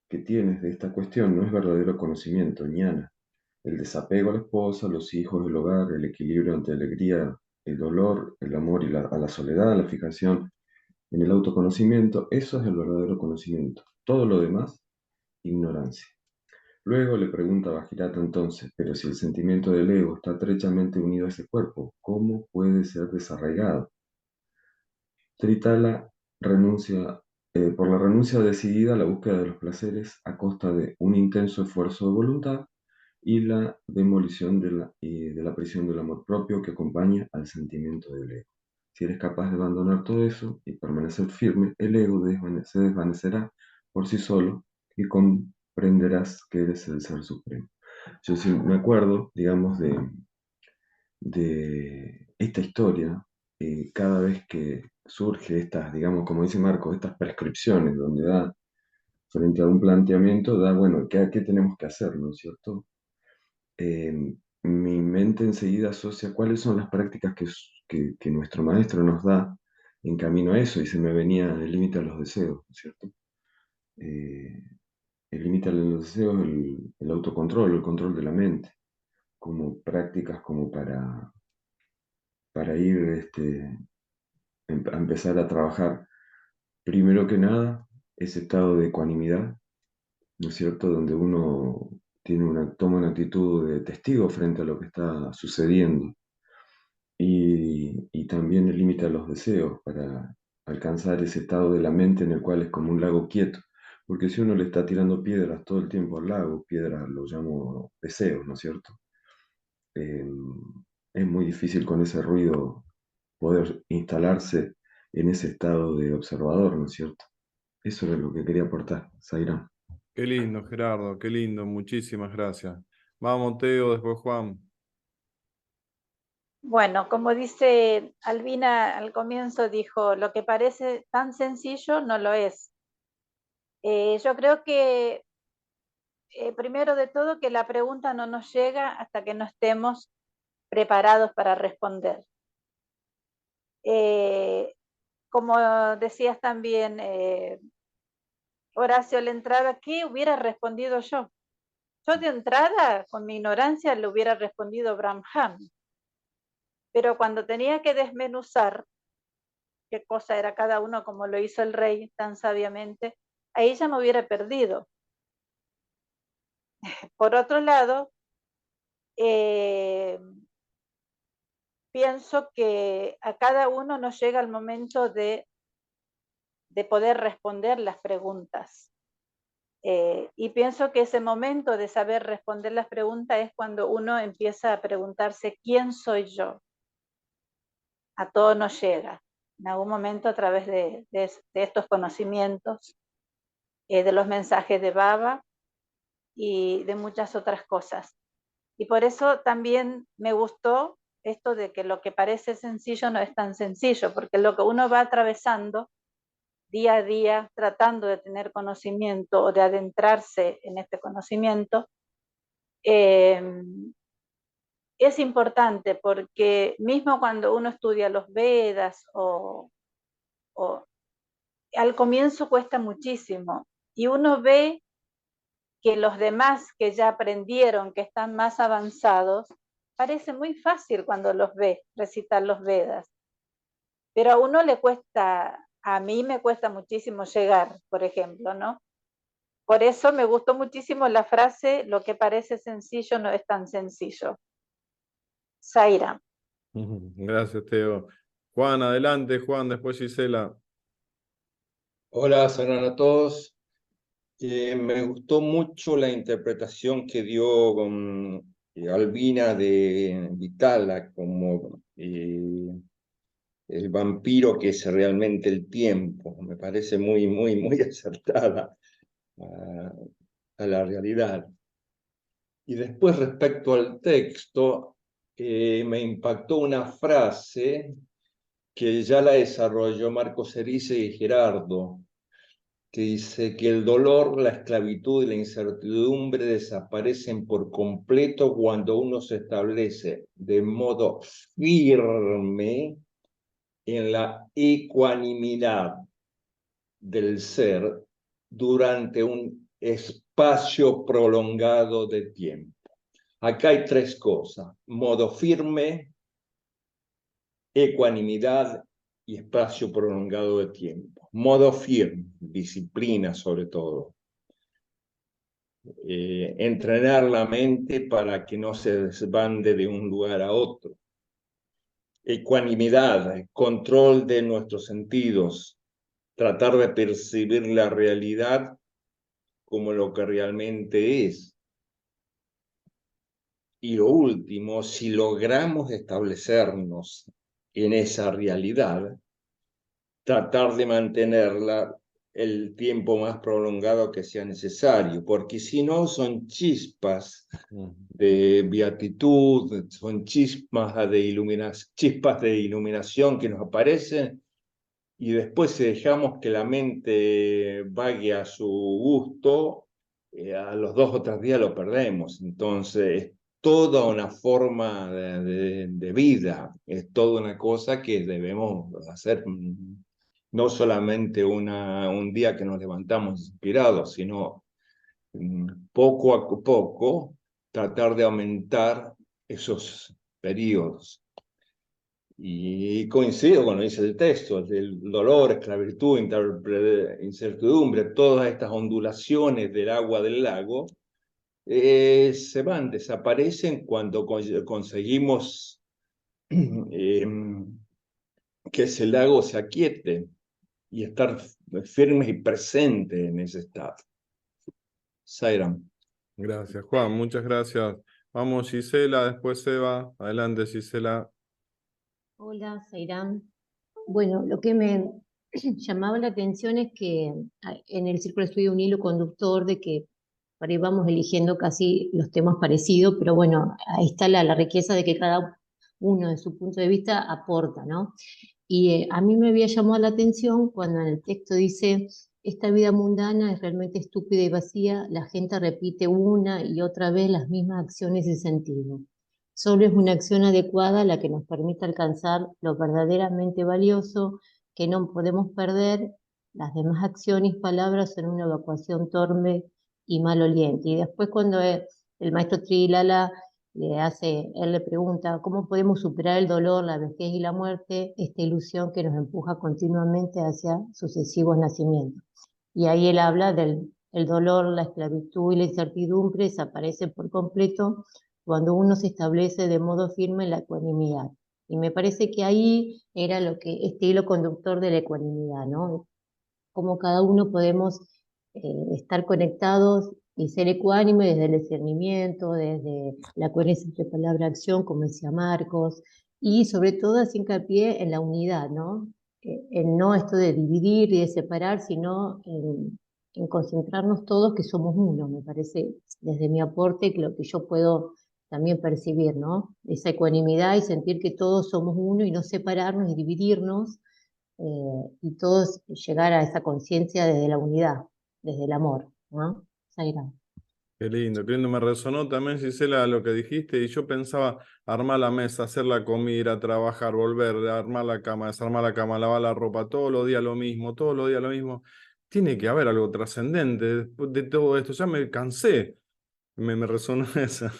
que tienes de esta cuestión no es verdadero conocimiento, ñana. El desapego a la esposa, los hijos, el hogar, el equilibrio ante la alegría, el dolor, el amor y a la soledad, la fijación en el autoconocimiento, eso es el verdadero conocimiento. Todo lo demás, ignorancia. Luego le pregunta a Bajirata entonces, pero si el sentimiento del ego está estrechamente unido a ese cuerpo, ¿cómo puede ser desarraigado? Tritala renuncia, por la renuncia decidida a la búsqueda de los placeres a costa de un intenso esfuerzo de voluntad y la demolición de la prisión del amor propio que acompaña al sentimiento del ego. Si eres capaz de abandonar todo eso y permanecer firme, el ego se desvanecerá por sí solo y comprenderás que eres el Ser Supremo. Yo sí me acuerdo, digamos, de esta historia, cada vez que surge estas, digamos, como dice Marco, estas prescripciones donde da, frente a un planteamiento, da, bueno, ¿qué tenemos que hacer, no es cierto? Mi mente enseguida asocia cuáles son las prácticas que nuestro maestro nos da en camino a eso, y se me venía el límite a los deseos, ¿no es cierto? El límite a los deseos, el autocontrol, el control de la mente, como prácticas como para ir a empezar a trabajar, primero que nada, ese estado de ecuanimidad, ¿no es cierto? Donde uno toma una actitud de testigo frente a lo que está sucediendo. Y también el límite a los deseos para alcanzar ese estado de la mente en el cual es como un lago quieto. Porque si uno le está tirando piedras todo el tiempo al lago, piedras lo llamo deseos, ¿no es cierto? Eh, es muy difícil con ese ruido poder instalarse en ese estado de observador, ¿no es cierto? Eso es lo que quería aportar, Zairán. Qué lindo, Gerardo, qué lindo, muchísimas gracias. Vamos, Teo, después Juan. Bueno, como dice Albina al comienzo, dijo, lo que parece tan sencillo no lo es. Yo creo que, primero de todo, que la pregunta no nos llega hasta que no estemos preparados para responder. Como decías también, Horacio, al entrar aquí hubiera respondido yo. Yo de entrada, con mi ignorancia, le hubiera respondido Brahman. Pero cuando tenía que desmenuzar qué cosa era cada uno, como lo hizo el rey tan sabiamente, ahí ya me hubiera perdido. Por otro lado, pienso que a cada uno nos llega el momento de poder responder las preguntas. Y pienso que ese momento de saber responder las preguntas es cuando uno empieza a preguntarse ¿quién soy yo? A todo nos llega, en algún momento a través de estos conocimientos, de los mensajes de Baba y de muchas otras cosas. Y por eso también me gustó esto de que lo que parece sencillo no es tan sencillo, porque lo que uno va atravesando día a día, tratando de tener conocimiento o de adentrarse en este conocimiento, es importante porque mismo cuando uno estudia los Vedas o al comienzo cuesta muchísimo y uno ve que los demás que ya aprendieron, que están más avanzados, parece muy fácil cuando los ve recitar los Vedas, pero a uno le cuesta, a mí me cuesta muchísimo llegar, por ejemplo, ¿no? Por eso me gustó muchísimo la frase, lo que parece sencillo no es tan sencillo. Zaira. Gracias, Teo. Juan, adelante, Juan, después Gisela. Hola, saludos a todos. Me gustó mucho la interpretación que dio Albina de Vitala como el vampiro que es realmente el tiempo. Me parece muy, muy, muy acertada a la realidad. Y después respecto al texto, me impactó una frase que ya la desarrolló Marcos Erice y Gerardo, que dice que el dolor, la esclavitud y la incertidumbre desaparecen por completo cuando uno se establece de modo firme en la ecuanimidad del ser durante un espacio prolongado de tiempo. Acá hay tres cosas: modo firme, ecuanimidad y espacio prolongado de tiempo. Modo firme, disciplina sobre todo. Entrenar la mente para que no se desbande de un lugar a otro. Ecuanimidad, control de nuestros sentidos, tratar de percibir la realidad como lo que realmente es. Y lo último, si logramos establecernos en esa realidad, tratar de mantenerla el tiempo más prolongado que sea necesario, porque si no son chispas de beatitud, son chispas de iluminación que nos aparecen y después si dejamos que la mente vague a su gusto, a los 2 o 3 días lo perdemos. Entonces es toda una forma de vida, es toda una cosa que debemos hacer. No solamente un día que nos levantamos inspirados, sino poco a poco tratar de aumentar esos periodos. Y coincido con lo que dice el texto, del dolor, esclavitud, incertidumbre, todas estas ondulaciones del agua del lago, se van, desaparecen cuando conseguimos que ese lago se aquiete y estar firmes y presentes en ese estado. Sairam. Gracias, Juan, muchas gracias. Vamos, Gisela, después Eva. Adelante, Gisela. Hola, Zairán. Bueno, lo que me llamaba la atención es que en el Círculo de Estudio un hilo conductor de que por ahí vamos eligiendo casi los temas parecidos, pero bueno, ahí está la riqueza de que cada uno de su punto de vista aporta, ¿no? Y a mí me había llamado la atención cuando en el texto dice, esta vida mundana es realmente estúpida y vacía, la gente repite una y otra vez las mismas acciones y sentido. Solo es una acción adecuada la que nos permite alcanzar lo verdaderamente valioso, que no podemos perder. Las demás acciones y palabras son una evacuación torpe y maloliente. Y después cuando el maestro Trilala él le pregunta, ¿cómo podemos superar el dolor, la vejez y la muerte? Esta ilusión que nos empuja continuamente hacia sucesivos nacimientos. Y ahí él habla del El dolor, la esclavitud y la incertidumbre desaparecen por completo cuando uno se establece de modo firme en la ecuanimidad. Y me parece que ahí era lo que, este hilo conductor de la ecuanimidad, ¿no? Cómo cada uno podemos estar conectados y ser ecuánime desde el discernimiento, desde la coherencia entre palabra y acción, como decía Marcos, y sobre todo hacer hincapié en la unidad, ¿no? En no esto de dividir y de separar, sino en concentrarnos todos que somos uno, me parece, desde mi aporte, que lo que yo puedo también percibir, ¿no? Esa ecuanimidad y sentir que todos somos uno y no separarnos y dividirnos, y todos llegar a esa conciencia desde la unidad, desde el amor, ¿no? Zaira. Qué lindo, qué lindo. Me resonó también, Gisela, lo que dijiste, y yo pensaba armar la mesa, hacer la comida, ir a trabajar, volver, armar la cama, desarmar la cama, lavar la ropa, todos los días lo mismo, todos los días lo mismo. Tiene que haber algo trascendente después de todo esto. Ya me cansé. Me resonó esa.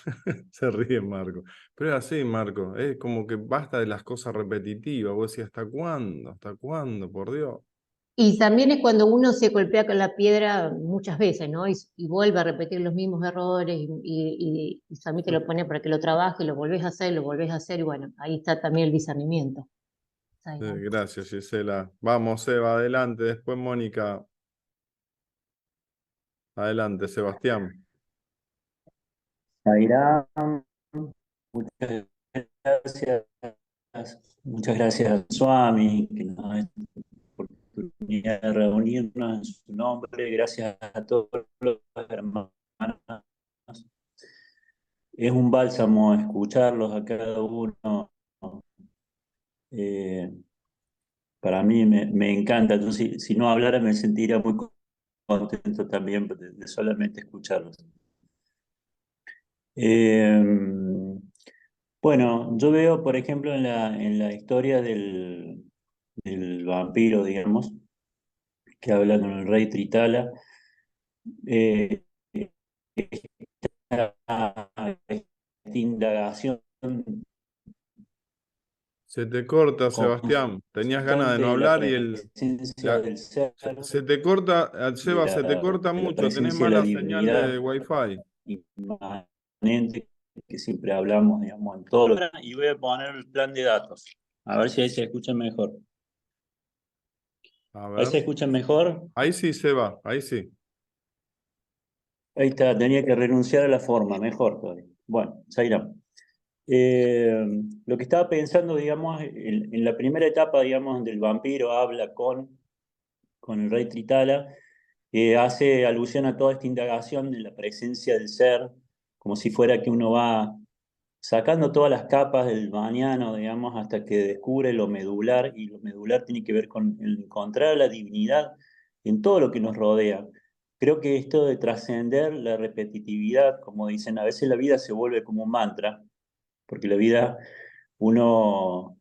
Se ríe Marco. Pero es así, Marco. Es como que basta de las cosas repetitivas. Vos decís, ¿hasta cuándo? ¿Hasta cuándo? Por Dios. Y también es cuando uno se golpea con la piedra muchas veces, ¿no? Y vuelve a repetir los mismos errores y Sammy te lo pone para que lo trabaje, lo volvés a hacer, lo volvés a hacer, y bueno, ahí está también el discernimiento. Zaira. Gracias, Gisela. Vamos, Eva, adelante. Después Mónica. Adelante, Sebastián. Zaira, muchas gracias. Muchas gracias, Swami, que nos da esta oportunidad de reunirnos en su nombre. Gracias a todos los hermanos. Es un bálsamo escucharlos a cada uno. Eh, para mí me encanta. Entonces, si no hablara, me sentiría muy contento también de solamente escucharlos. Bueno, yo veo, por ejemplo, en la historia del vampiro, digamos, que habla con el rey Tritala, eh, esta indagación Se te corta, Sebastián. Tenías ganas de constante no de la hablar y presencia del ser, se te corta, Seba, se te corta de la mucho. Tenés presencia de la mala señal divinidad de Wi-Fi. inmanente que siempre hablamos, digamos, en todo lo... Y voy a poner el plan de datos, a ver si ahí se escucha mejor. A ¿Ahí se ver. escucha mejor? Ahí sí, Seba, ahí sí. Ahí está, tenía que renunciar a la forma, mejor todavía. Bueno, Zaira. Lo que estaba pensando, digamos, en la primera etapa, digamos, donde el vampiro habla con el rey Tritala, hace alusión a toda esta indagación de la presencia del ser, como si fuera que uno va sacando todas las capas del mañana, digamos, hasta que descubre lo medular, y lo medular tiene que ver con el encontrar la divinidad en todo lo que nos rodea. Creo que esto de trascender la repetitividad, como dicen, a veces la vida se vuelve como un mantra, porque la vida uno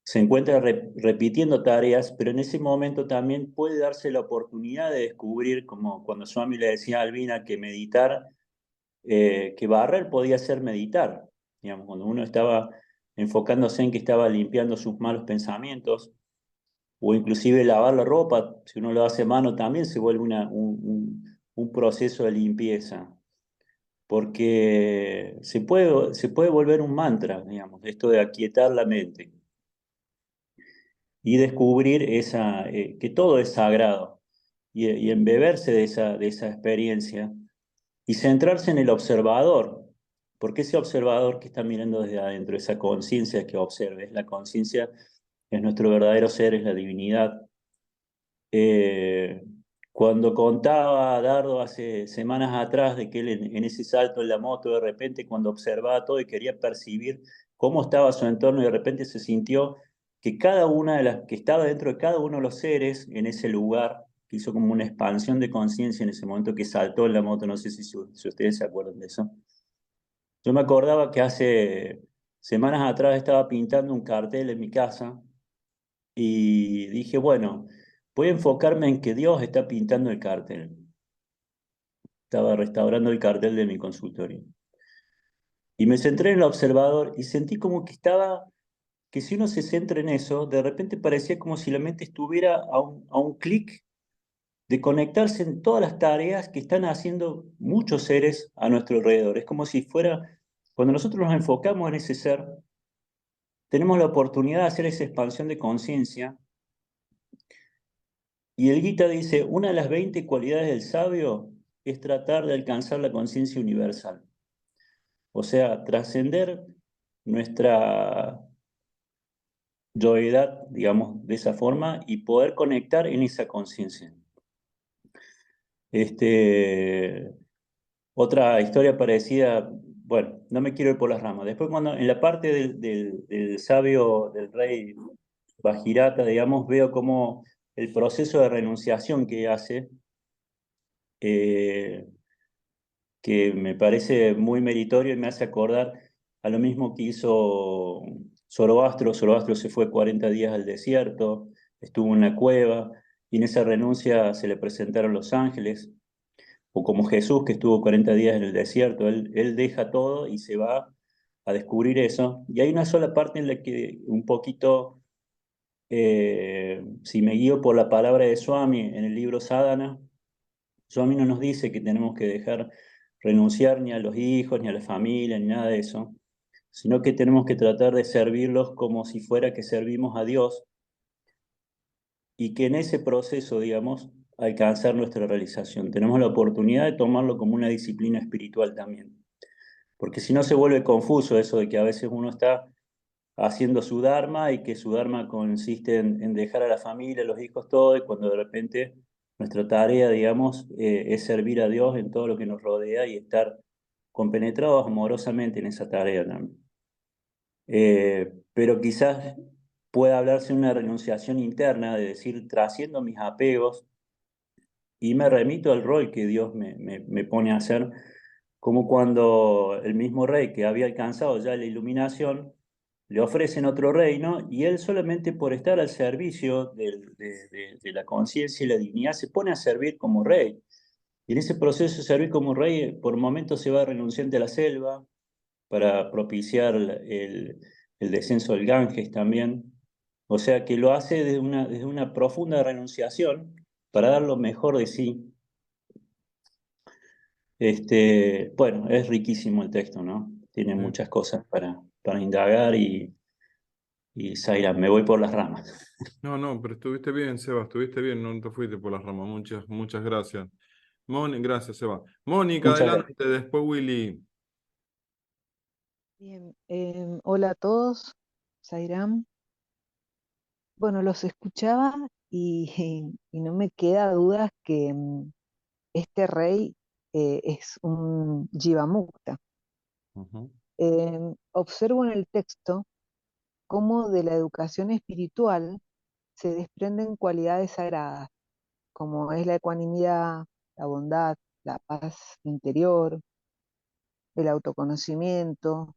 se encuentra repitiendo tareas, pero en ese momento también puede darse la oportunidad de descubrir, como cuando Swami le decía a Albina que meditar, que barrer podía ser meditar. Digamos, cuando uno estaba enfocándose en que estaba limpiando sus malos pensamientos, o inclusive lavar la ropa, si uno lo hace a mano también se vuelve un proceso de limpieza, porque se puede volver un mantra, digamos, esto de aquietar la mente y descubrir que todo es sagrado y embeberse de esa experiencia y centrarse en el observador, porque ese observador que está mirando desde adentro, esa conciencia que observa, es la conciencia, es nuestro verdadero ser, es la divinidad. Eh, Cuando contaba a Dardo hace semanas atrás de que él en ese salto en la moto, de repente cuando observaba todo y quería percibir cómo estaba su entorno, y de repente se sintió que cada una de las que estaba dentro de cada uno de los seres en ese lugar, que hizo como una expansión de conciencia en ese momento que saltó en la moto, no sé si ustedes se acuerdan de eso. Yo me acordaba que hace semanas atrás estaba pintando un cartel en mi casa y dije, bueno, voy a enfocarme en que Dios está pintando el cartel. Estaba restaurando el cartel de mi consultorio. Y me centré en el observador y sentí como que si uno se centra en eso, de repente parecía como si la mente estuviera a un clic de conectarse en todas las tareas que están haciendo muchos seres a nuestro alrededor. Es como si fuera, cuando nosotros nos enfocamos en ese ser, tenemos la oportunidad de hacer esa expansión de conciencia. Y el Gita dice, una de las 20 cualidades del sabio es tratar de alcanzar la conciencia universal. O sea, trascender nuestra yoidad, digamos, de esa forma y poder conectar en esa conciencia. Otra historia parecida, bueno, no me quiero ir por las ramas. Después cuando en la parte del sabio, del rey Bajirata, digamos, veo como el proceso de renunciación que hace, que me parece muy meritorio y me hace acordar a lo mismo que hizo Zoroastro. Zoroastro se fue 40 días al desierto, estuvo en una cueva, y en esa renuncia se le presentaron los ángeles, o como Jesús que estuvo 40 días en el desierto, él deja todo y se va a descubrir eso. Y hay una sola parte en la que un poquito, si me guío por la palabra de Swami en el libro Sadhana, Swami no nos dice que tenemos que dejar renunciar ni a los hijos, ni a la familia, ni nada de eso, sino que tenemos que tratar de servirlos como si fuera que servimos a Dios, y que en ese proceso, digamos, alcanzar nuestra realización. Tenemos la oportunidad de tomarlo como una disciplina espiritual también. Porque si no se vuelve confuso eso de que a veces uno está haciendo su dharma y que su dharma consiste en dejar a la familia, a los hijos, todo, y cuando de repente nuestra tarea, digamos, es servir a Dios en todo lo que nos rodea y estar compenetrados amorosamente en esa tarea también. Pero quizás pueda hablarse de una renunciación interna, de decir, trasciendo mis apegos y me remito al rol que Dios me pone a hacer, como cuando el mismo rey que había alcanzado ya la iluminación, le ofrecen otro reino y él solamente por estar al servicio de la conciencia y la dignidad se pone a servir como rey. Y en ese proceso de servir como rey, por momentos se va renunciante a la selva para propiciar el descenso del Ganges también. O sea que lo hace desde una profunda renunciación para dar lo mejor de sí. Bueno, es riquísimo el texto, ¿no? Tiene Sí. muchas cosas para indagar y Zaira, me voy por las ramas. No, no, pero estuviste bien, Seba, estuviste bien, no te fuiste por las ramas. Muchas gracias. Gracias, Seba. Mónica, Muchas gracias. adelante, después Willy. Bien, hola a todos, Sairam. Bueno, los escuchaba y no me queda dudas que este rey es un Jivamukta. Ujú. Observo en el texto cómo de la educación espiritual se desprenden cualidades sagradas, como es la ecuanimidad, la bondad, la paz interior, el autoconocimiento,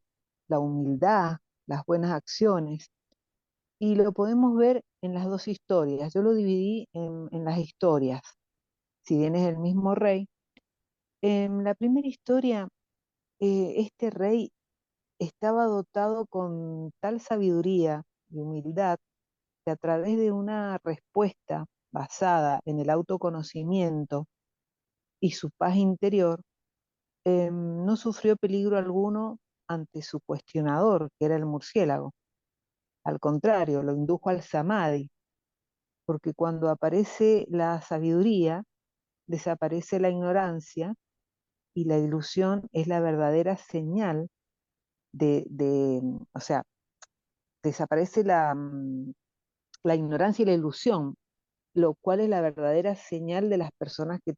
la humildad, las buenas acciones. Y lo podemos ver en las dos historias. Yo lo dividí en las historias, si bien es el mismo rey. En la primera historia, este rey estaba dotado con tal sabiduría y humildad que a través de una respuesta basada en el autoconocimiento y su paz interior, no sufrió peligro alguno ante su cuestionador, que era el murciélago. Al contrario, lo indujo al samadhi, porque cuando aparece la sabiduría, desaparece la ignorancia y la ilusión es la verdadera señal o sea, desaparece la ignorancia y la ilusión, lo cual es la verdadera señal de las personas que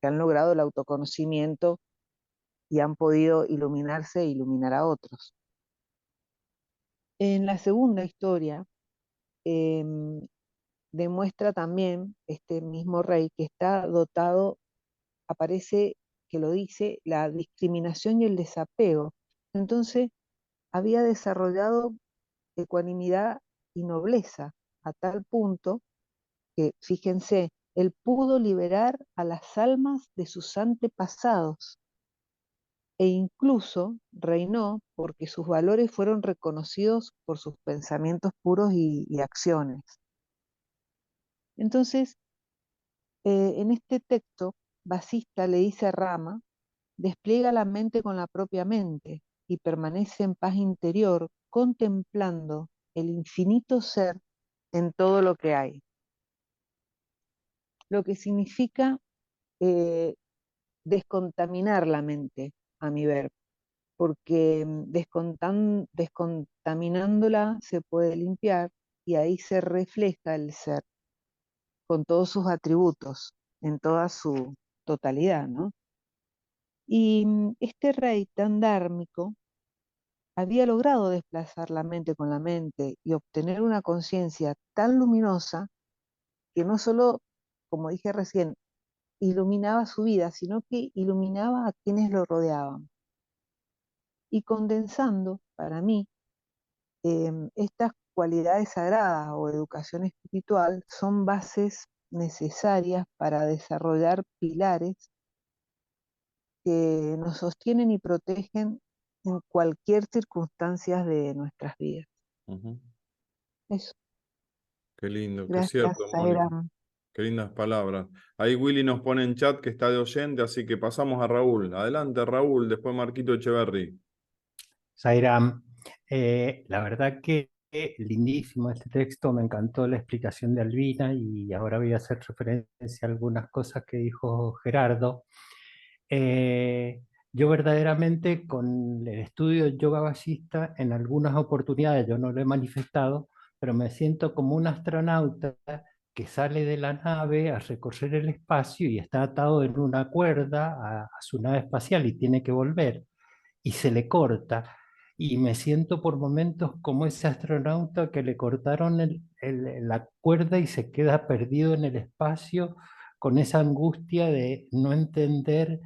han logrado el autoconocimiento y han podido iluminarse e iluminar a otros. En la segunda historia, em, demuestra también este mismo rey que está dotado, aparece que lo dice, la discriminación y el desapego. Entonces, había desarrollado ecuanimidad y nobleza a tal punto que, fíjense, él pudo liberar a las almas de sus antepasados e incluso reinó porque sus valores fueron reconocidos por sus pensamientos puros y acciones. Entonces, En este texto, Vasista le dice a Rama, despliega la mente con la propia mente y permanece en paz interior contemplando el infinito ser en todo lo que hay. Lo que significa descontaminar la mente, a mi ver, porque descontaminándola se puede limpiar y ahí se refleja el ser con todos sus atributos, en toda su totalidad, ¿no? Y este rey tan dármico había logrado desplazar la mente con la mente y obtener una conciencia tan luminosa que no solo, como dije recién, iluminaba su vida, sino que iluminaba a quienes lo rodeaban. Y condensando, para mí, estas cualidades sagradas o educación espiritual son bases necesarias para desarrollar pilares que nos sostienen y protegen en cualquier circunstancia de nuestras vidas. Eso. Qué lindo, qué Gracias, cierto, Mónica. Sairam. Qué lindas palabras. Ahí Willy nos pone en chat que está de oyente, así que pasamos a Raúl. Adelante, Raúl, después Marquito Echeverry. Sairam, la verdad que lindísimo este texto, me encantó la explicación de Albina y ahora voy a hacer referencia a algunas cosas que dijo Gerardo. Yo verdaderamente con el estudio de yoga vasista, en algunas oportunidades, yo no lo he manifestado, pero me siento como un astronauta que sale de la nave a recorrer el espacio y está atado en una cuerda a su nave espacial y tiene que volver y se le corta. Y me siento por momentos como ese astronauta que le cortaron la cuerda y se queda perdido en el espacio con esa angustia de no entender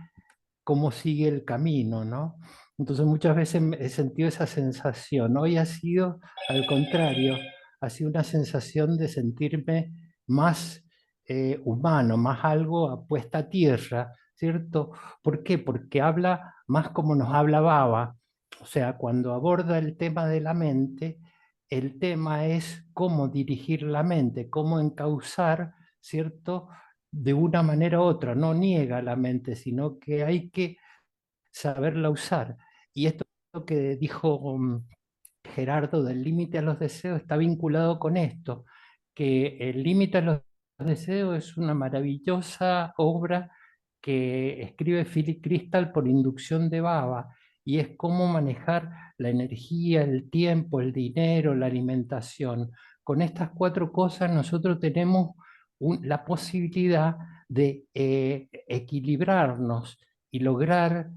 cómo sigue el camino, ¿no? Entonces muchas veces he sentido esa sensación. Hoy ha sido al contrario, ha sido una sensación de sentirme más humano, más algo a puesta a tierra, ¿cierto? ¿Por qué? Porque habla más como nos habla Baba. O sea, cuando aborda el tema de la mente, el tema es cómo dirigir la mente, cómo encauzar, ¿cierto? De una manera u otra, no niega la mente, sino que hay que saberla usar. Y esto que dijo Gerardo del límite a los deseos está vinculado con esto, que el límite a los deseos es una maravillosa obra que escribe Philip Crystal por inducción de Baba, y es cómo manejar la energía, el tiempo, el dinero, la alimentación. Con estas cuatro cosas nosotros tenemos la posibilidad de equilibrarnos y lograr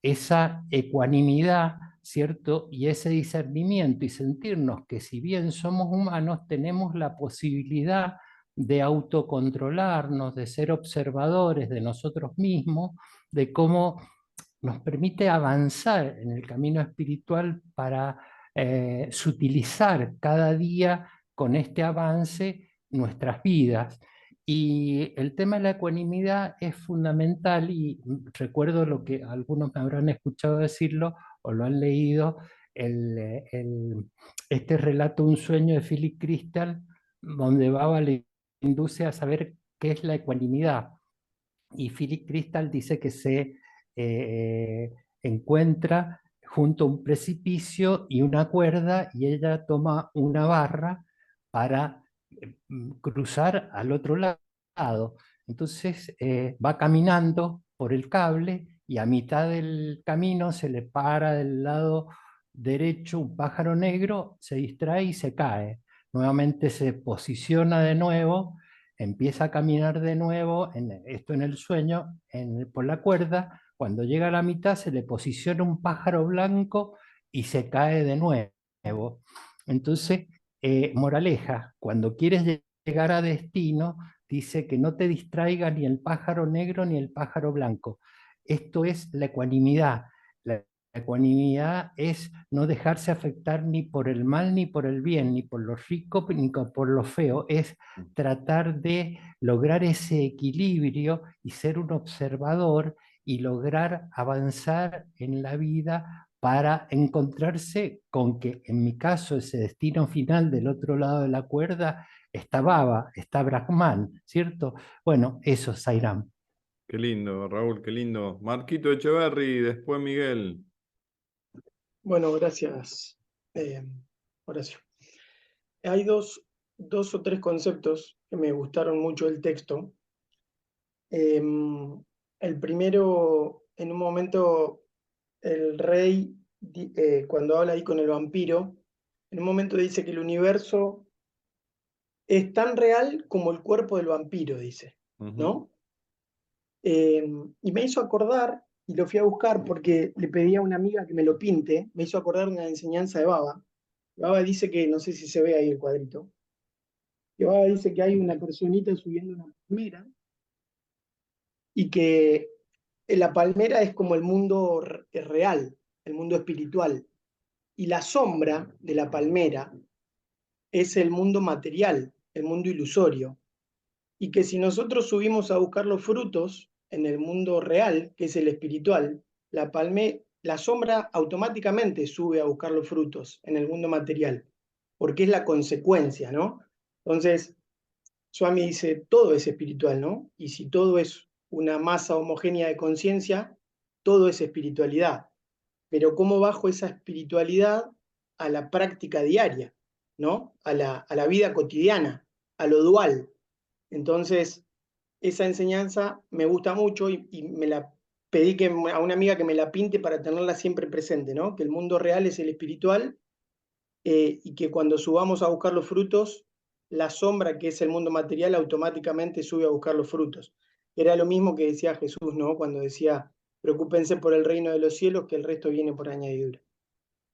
esa ecuanimidad, ¿cierto? Y ese discernimiento y sentirnos que si bien somos humanos, tenemos la posibilidad de autocontrolarnos, de ser observadores de nosotros mismos, de cómo nos permite avanzar en el camino espiritual para sutilizar cada día con este avance nuestras vidas. Y el tema de la ecuanimidad es fundamental y recuerdo lo que algunos me habrán escuchado decirlo o lo han leído, este relato Un sueño de Philip Crystal, donde Baba le induce a saber qué es la ecuanimidad. Y Philip Crystal dice que se encuentra junto a un precipicio y una cuerda y ella toma una barra para cruzar al otro lado. Entonces va caminando por el cable y a mitad del camino se le para del lado derecho un pájaro negro, se distrae y se cae. Nuevamente se posiciona de nuevo, empieza a caminar de nuevo, esto en el sueño, por la cuerda. Cuando llega a la mitad se le posiciona un pájaro blanco y se cae de nuevo. Entonces, moraleja, cuando quieres llegar a destino, dice que no te distraiga ni el pájaro negro ni el pájaro blanco. Esto es la ecuanimidad. La ecuanimidad es no dejarse afectar ni por el mal ni por el bien, ni por lo rico ni por lo feo. Es tratar de lograr ese equilibrio y ser un observador y lograr avanzar en la vida para encontrarse con que, en mi caso, ese destino final del otro lado de la cuerda está Baba, está Brahman, ¿cierto? Bueno, eso, Sairam. Qué lindo, Raúl, qué lindo. Marquito Echeverry, después Miguel. Bueno, gracias, Horacio. Hay dos o tres conceptos que me gustaron mucho del texto. El primero, en un momento, el rey, cuando habla ahí con el vampiro, en un momento dice que el universo es tan real como el cuerpo del vampiro, dice, ¿no? Y me hizo acordar, y lo fui a buscar porque le pedí a una amiga que me lo pinte, me hizo acordar una enseñanza de Baba. Baba dice que, no sé si se ve ahí el cuadrito, que Baba dice que hay una personita subiendo una palmera y que la palmera es como el mundo real, el mundo espiritual, y la sombra de la palmera es el mundo material, el mundo ilusorio, y que si nosotros subimos a buscar los frutos en el mundo real, que es el espiritual, la sombra automáticamente sube a buscar los frutos en el mundo material, porque es la consecuencia, ¿no? Entonces, Swami dice, todo es espiritual, ¿no? Y si todo es una masa homogénea de conciencia, todo es espiritualidad. Pero ¿cómo bajo esa espiritualidad a la práctica diaria, ¿no? A la vida cotidiana, a lo dual? Entonces, esa enseñanza me gusta mucho y me la pedí a una amiga que me la pinte para tenerla siempre presente, ¿no? Que el mundo real es el espiritual y que cuando subamos a buscar los frutos, la sombra, que es el mundo material, automáticamente sube a buscar los frutos. Era lo mismo que decía Jesús, ¿no? Cuando decía, preocúpense por el reino de los cielos, que el resto viene por añadidura.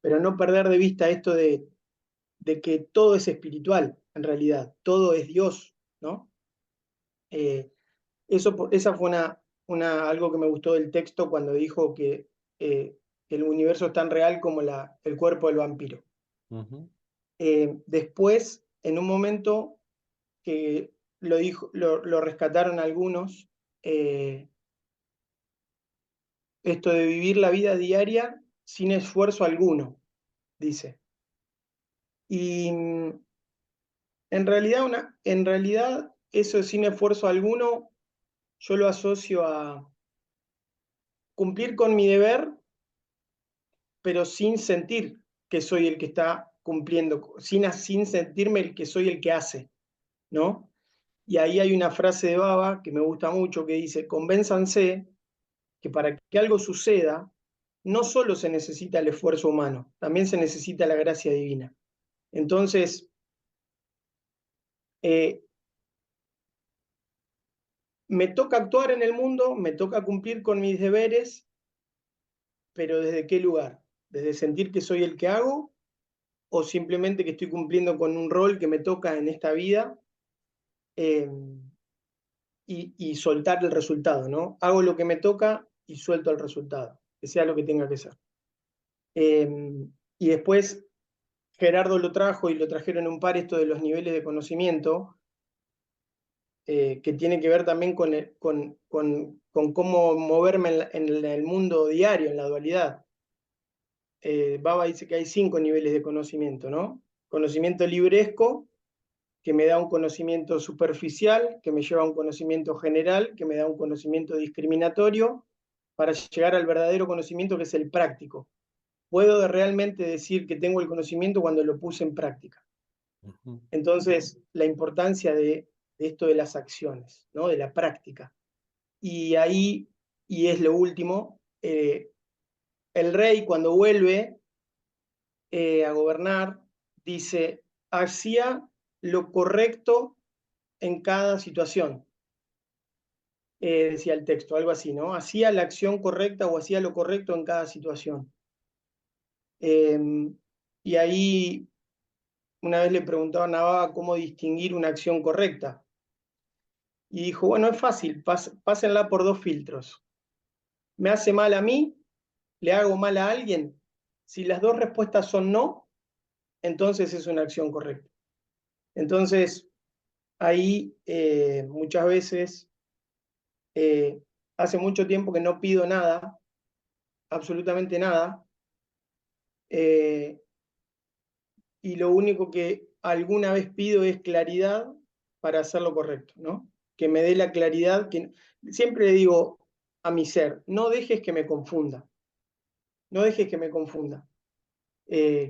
Pero no perder de vista esto de que todo es espiritual, en realidad, todo es Dios, ¿no? Esa fue algo que me gustó del texto cuando dijo que el universo es tan real como el cuerpo del vampiro. Después, en un momento que lo rescataron algunos, esto de vivir la vida diaria sin esfuerzo alguno, dice. Y en realidad eso sin esfuerzo alguno yo lo asocio a cumplir con mi deber, pero sin sentir que soy el que está cumpliendo, sin sentirme el que soy el que hace, ¿no? Y ahí hay una frase de Baba que me gusta mucho que dice, convénzanse que para que algo suceda, no solo se necesita el esfuerzo humano, también se necesita la gracia divina. Entonces, me toca actuar en el mundo, me toca cumplir con mis deberes, pero ¿desde qué lugar? ¿Desde sentir que soy el que hago? ¿O simplemente que estoy cumpliendo con un rol que me toca en esta vida y soltar el resultado, ¿no? Hago lo que me toca y suelto el resultado, que sea lo que tenga que ser. Y después Gerardo lo trajo y lo trajeron un par esto de los niveles de conocimiento, que tiene que ver también con cómo moverme en el mundo diario, en la dualidad. Baba dice que hay 5 niveles de conocimiento, ¿no? Conocimiento libresco, que me da un conocimiento superficial, que me lleva a un conocimiento general, que me da un conocimiento discriminatorio, para llegar al verdadero conocimiento que es el práctico. Puedo realmente decir que tengo el conocimiento cuando lo puse en práctica. Entonces, la importancia de esto de las acciones, ¿no? De la práctica. Y ahí, y es lo último, el rey cuando vuelve a gobernar, dice, hacía lo correcto en cada situación. Decía el texto, algo así, ¿no? Hacía la acción correcta o hacía lo correcto en cada situación. Y ahí una vez le preguntaban a Baba cómo distinguir una acción correcta. Y dijo, bueno, es fácil, pásenla por 2 filtros. ¿Me hace mal a mí? ¿Le hago mal a alguien? Si las 2 respuestas son no, entonces es una acción correcta. Entonces, ahí muchas veces, hace mucho tiempo que no pido nada, absolutamente nada, y lo único que alguna vez pido es claridad para hacer lo correcto, ¿no? Que me dé la claridad, que siempre le digo a mi ser, no dejes que me confunda, no dejes que me confunda,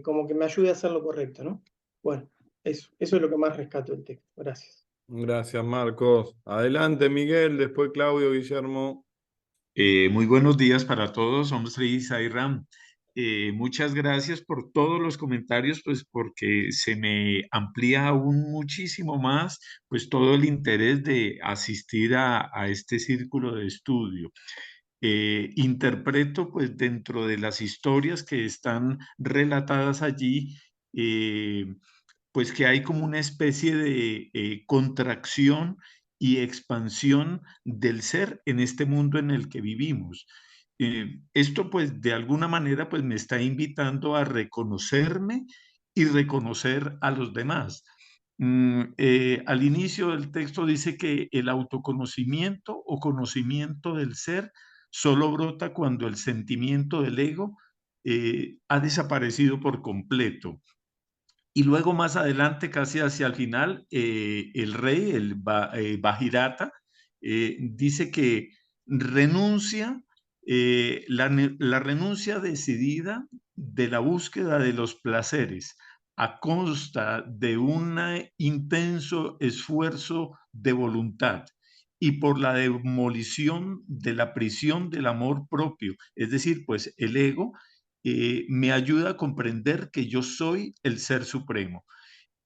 como que me ayude a hacer lo correcto, ¿no? Bueno, eso es lo que más rescato del texto. Gracias. Gracias, Marcos. Adelante, Miguel, después Claudio, Guillermo. Muy buenos días para todos, somos Risa y Ram. Muchas gracias por todos los comentarios, pues porque se me amplía aún muchísimo más, pues todo el interés de asistir a este círculo de estudio. Interpreto, pues dentro de las historias que están relatadas allí, pues que hay como una especie de contracción y expansión del ser en este mundo en el que vivimos. Esto pues de alguna manera pues me está invitando a reconocerme y reconocer a los demás. Al inicio del texto dice que el autoconocimiento o conocimiento del ser solo brota cuando el sentimiento del ego ha desaparecido por completo. Y luego más adelante, casi hacia el final, el rey, Bajirata, dice que renuncia, la renuncia decidida de la búsqueda de los placeres a costa de un intenso esfuerzo de voluntad y por la demolición de la prisión del amor propio, es decir, pues el ego me ayuda a comprender que yo soy el ser supremo.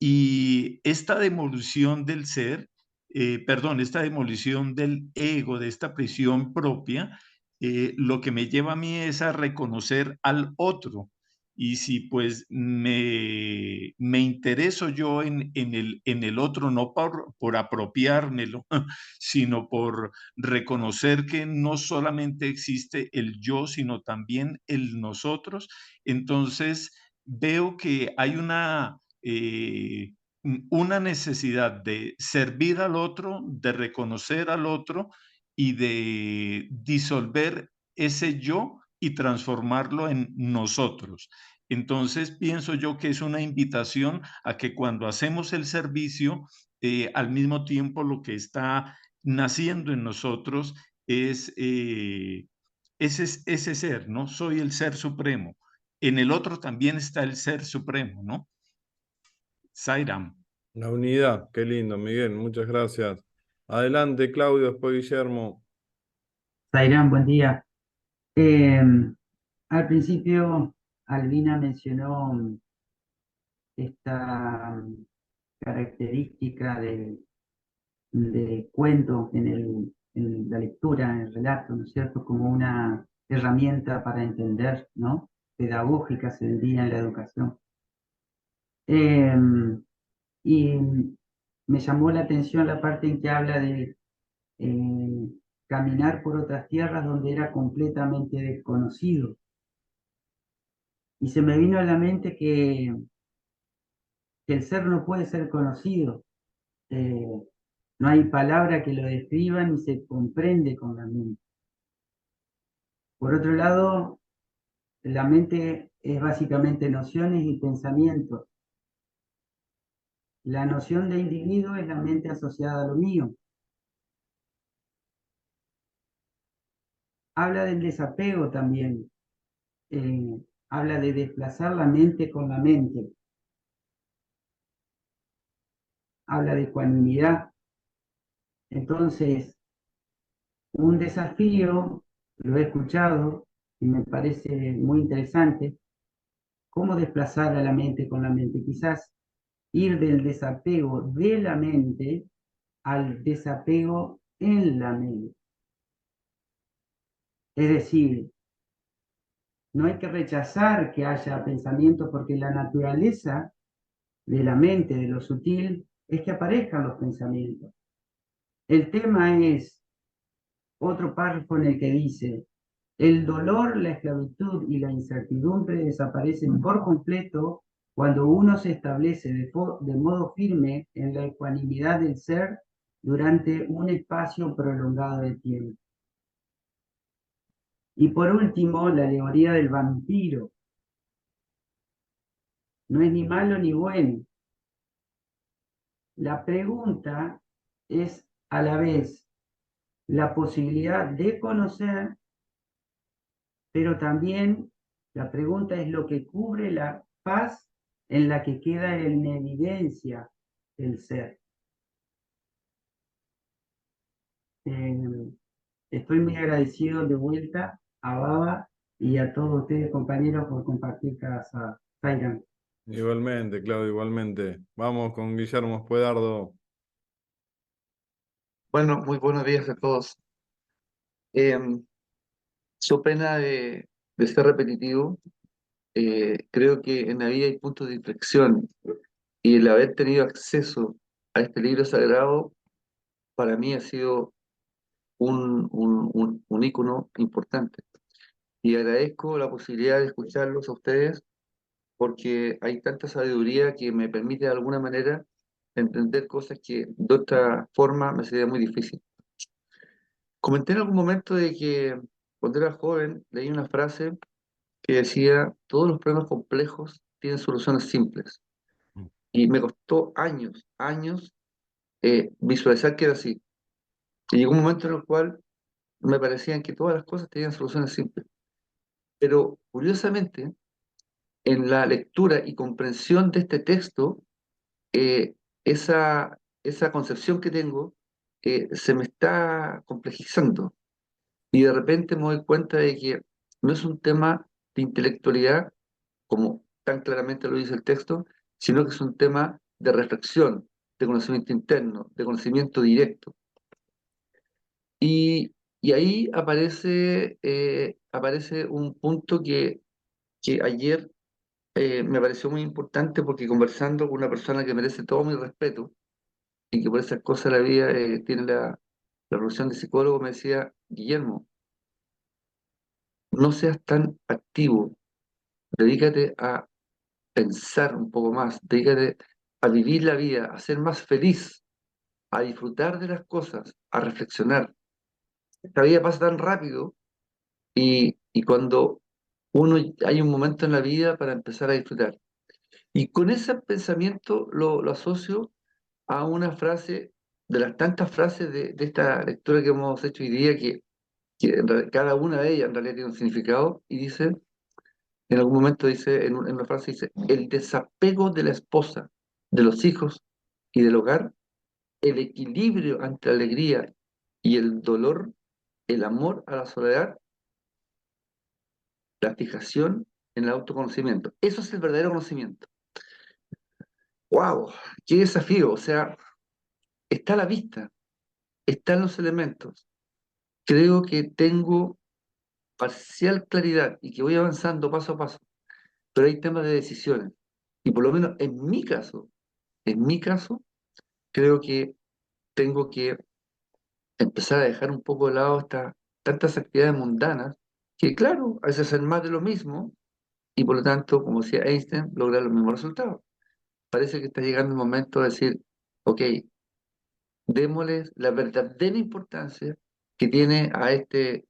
Y esta demolición del ser, esta demolición del ego, de esta prisión propia, lo que me lleva a mí es a reconocer al otro. Y si pues me intereso yo en el otro, no por apropiármelo, sino por reconocer que no solamente existe el yo, sino también el nosotros, entonces veo que hay una necesidad de servir al otro, de reconocer al otro y de disolver ese yo y transformarlo en nosotros. Entonces pienso yo que es una invitación a que cuando hacemos el servicio, al mismo tiempo lo que está naciendo en nosotros es ese ser, ¿no? Soy el ser supremo. En el otro también está el ser supremo, ¿no? Sairam. La unidad, qué lindo, Miguel, muchas gracias. Adelante, Claudio, después Guillermo. Sairam, buen día. Al principio, Albina mencionó esta característica de cuento en la lectura, en el relato, ¿no es cierto? Como una herramienta para entender, ¿no? Pedagógica se diría en la educación. Y me llamó la atención la parte en que habla de caminar por otras tierras donde era completamente desconocido. Y se me vino a la mente que el ser no puede ser conocido. No hay palabra que lo describa ni se comprende con la mente. Por otro lado, la mente es básicamente nociones y pensamientos. La noción de individuo es la mente asociada a lo mío. Habla del desapego también. Habla de desplazar la mente con la mente. Habla de ecuanimidad. Entonces, un desafío, lo he escuchado y me parece muy interesante, cómo desplazar a la mente con la mente. Quizás ir del desapego de la mente al desapego en la mente. Es decir, no hay que rechazar que haya pensamientos porque la naturaleza de la mente, de lo sutil, es que aparezcan los pensamientos. El tema es otro párrafo en el que dice, el dolor, la esclavitud y la incertidumbre desaparecen por completo cuando uno se establece de modo firme en la ecuanimidad del ser durante un espacio prolongado de tiempo. Y por último, la alegoría del vampiro. No es ni malo ni bueno, La pregunta es a la vez la posibilidad de conocer, pero también la pregunta es lo que cubre la paz en la que queda en evidencia el ser. Estoy muy agradecido de vuelta a Baba y a todos ustedes, compañeros, por compartir cada sábado. Zairam. Igualmente, Claudio, igualmente. Vamos con Guillermo Espuedardo. Bueno, muy buenos días a todos. So pena de ser repetitivo, creo que en la vida hay puntos de inflexión y el haber tenido acceso a este libro sagrado para mí ha sido un ícono importante. Y agradezco la posibilidad de escucharlos a ustedes porque hay tanta sabiduría que me permite de alguna manera entender cosas que de otra forma me sería muy difícil. Comenté en algún momento de que cuando era joven leí una frase que decía, todos los problemas complejos tienen soluciones simples. Y me costó años visualizar que era así. Y llegó un momento en el cual me parecían que todas las cosas tenían soluciones simples. Pero curiosamente, en la lectura y comprensión de este texto, eh, esa concepción que tengo se me está complejizando. Y de repente me doy cuenta de que no es un tema de intelectualidad, como tan claramente lo dice el texto, sino que es un tema de reflexión, de conocimiento interno, de conocimiento directo. Y ahí aparece un punto que ayer me pareció muy importante porque conversando con una persona que merece todo mi respeto y que por esas cosas de la vida tiene la profesión de psicólogo, me decía, Guillermo, no seas tan activo, dedícate a pensar un poco más, dedícate a vivir la vida, a ser más feliz, a disfrutar de las cosas, a reflexionar. Esta vida pasa tan rápido y cuando hay un momento en la vida para empezar a disfrutar. Y con ese pensamiento lo asocio a una frase, de las tantas frases de esta lectura que hemos hecho hoy día, cada una de ellas en realidad tiene un significado, y dice, en algún momento dice, en una frase dice, el desapego de la esposa, de los hijos y del hogar, el equilibrio entre la alegría y el dolor, el amor a la soledad, la fijación en el autoconocimiento. Eso es el verdadero conocimiento. ¡Wow! ¡Qué desafío! O sea, está a la vista, están los elementos. Creo que tengo parcial claridad y que voy avanzando paso a paso, pero hay temas de decisiones. Y por lo menos en mi caso, creo que tengo que empezar a dejar un poco de lado tantas actividades mundanas que, claro, a veces hacen más de lo mismo y por lo tanto, como decía Einstein, lograr los mismos resultados. Parece que está llegando el momento de decir, ok, démosles la verdadera importancia que tiene a este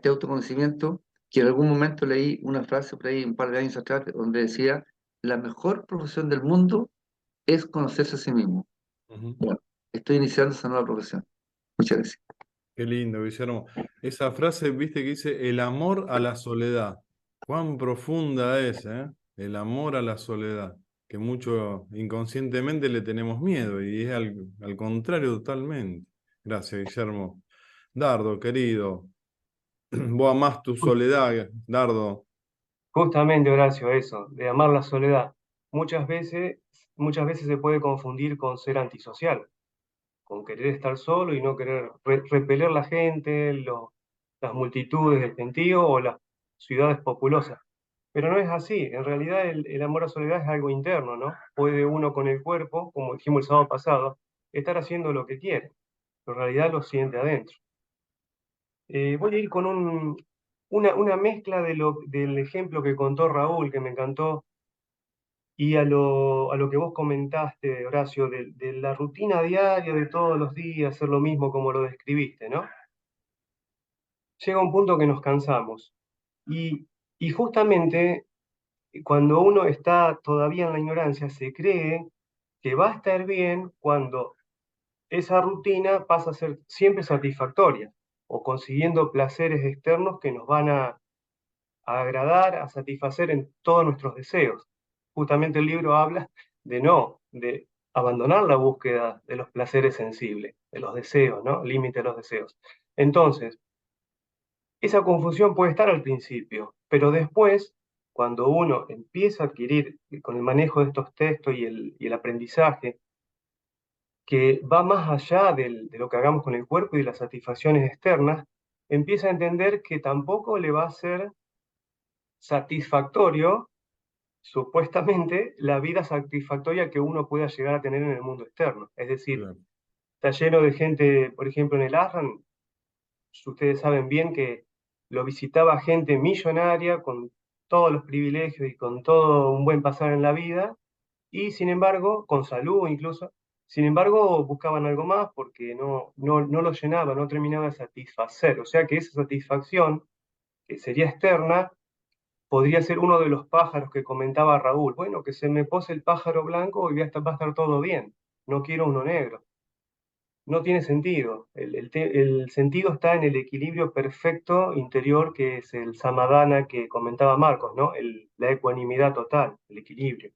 autoconocimiento, que en algún momento leí una frase por ahí un par de años atrás donde decía, la mejor profesión del mundo es conocerse a sí mismo. Bueno, estoy iniciando esa nueva profesión. Muchas gracias. Qué lindo, Guillermo. Esa frase, viste, que dice el amor a la soledad. Cuán profunda es, ¿eh? El amor a la soledad, que mucho inconscientemente le tenemos miedo y es al contrario totalmente. Gracias, Guillermo. Dardo, querido, vos amás tu soledad, Dardo. Justamente, Horacio, eso, de amar la soledad. Muchas veces se puede confundir con ser antisocial, con querer estar solo y no querer repeler la gente, las multitudes del gentío o las ciudades populosas. Pero no es así, en realidad el amor a soledad es algo interno, ¿no? Puede uno con el cuerpo, como dijimos el sábado pasado, estar haciendo lo que quiere, pero en realidad lo siente adentro. Voy a ir con una mezcla del ejemplo que contó Raúl, que me encantó, y a lo que vos comentaste, Horacio, de la rutina diaria de todos los días, hacer lo mismo como lo describiste, ¿no? Llega un punto que nos cansamos. Y justamente cuando uno está todavía en la ignorancia, se cree que va a estar bien cuando esa rutina pasa a ser siempre satisfactoria, o consiguiendo placeres externos que nos van a agradar, a satisfacer en todos nuestros deseos. Justamente el libro habla de abandonar la búsqueda de los placeres sensibles, de los deseos, ¿no? Límite a los deseos. Entonces, esa confusión puede estar al principio, pero después, cuando uno empieza a adquirir con el manejo de estos textos y el aprendizaje, que va más allá de lo que hagamos con el cuerpo y de las satisfacciones externas, empieza a entender que tampoco le va a ser satisfactorio, supuestamente, la vida satisfactoria que uno pueda llegar a tener en el mundo externo. Es decir, Claro. está lleno de gente, por ejemplo, en el Ashram, ustedes saben bien que lo visitaba gente millonaria con todos los privilegios y con todo un buen pasar en la vida, y sin embargo, con salud incluso, sin embargo, buscaban algo más porque no lo llenaba, no terminaba de satisfacer. O sea que esa satisfacción, que sería externa, podría ser uno de los pájaros que comentaba Raúl. Bueno, que se me pose el pájaro blanco y va a estar todo bien. No quiero uno negro. No tiene sentido. El sentido está en el equilibrio perfecto interior que es el samadhana que comentaba Marcos, ¿no? La ecuanimidad total, el equilibrio.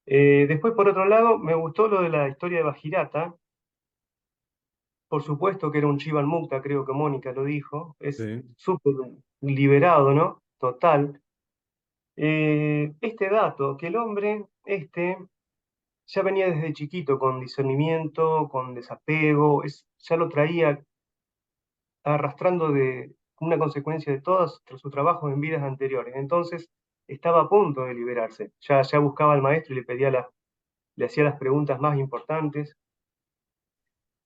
Después, por otro lado, me gustó lo de la historia de Bajirata. Por supuesto que era un Chival Mukta, creo que Mónica lo dijo. Es Sí. súper liberado, ¿no? Total. Este dato, que el hombre ya venía desde chiquito con discernimiento, con desapego, ya lo traía arrastrando de una consecuencia de todos sus trabajos en vidas anteriores. Entonces estaba a punto de liberarse. Ya buscaba al maestro y le hacía las preguntas más importantes.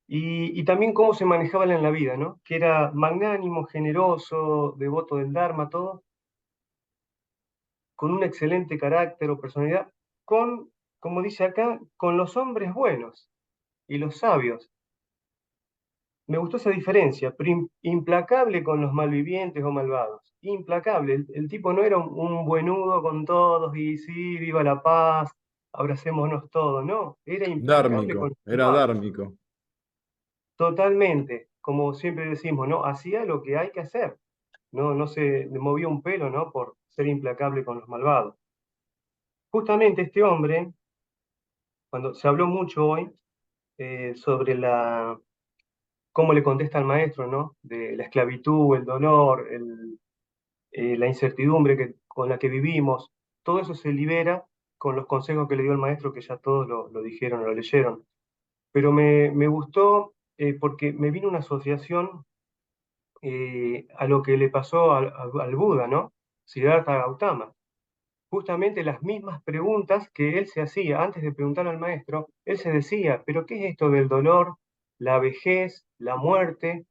Y también cómo se manejaba en la vida, ¿no? Que era magnánimo, generoso, devoto del Dharma, todo, con un excelente carácter o personalidad, como dice acá, con los hombres buenos y los sabios. Me gustó esa diferencia, pero implacable con los malvivientes o malvados. Implacable. El tipo no era un buenudo con todos y sí, viva la paz, abracémonos todos, no. Era implacable con Dármico, los era malvados. dármico. Totalmente, como siempre decimos, ¿no? Hacía lo que hay que hacer. No se le movía un pelo, ¿no? Por ser implacable con los malvados. Justamente este hombre, cuando se habló mucho hoy sobre cómo le contesta al maestro, ¿no? De la esclavitud, el dolor, la incertidumbre con la que vivimos, todo eso se libera con los consejos que le dio el maestro, que ya todos lo dijeron, lo leyeron. Pero me gustó porque me vino una asociación a lo que le pasó al Buda, ¿no? Siddhartha Gautama. Justamente las mismas preguntas que él se hacía antes de preguntar al maestro, él se decía, ¿pero qué es esto del dolor, la vejez, la muerte?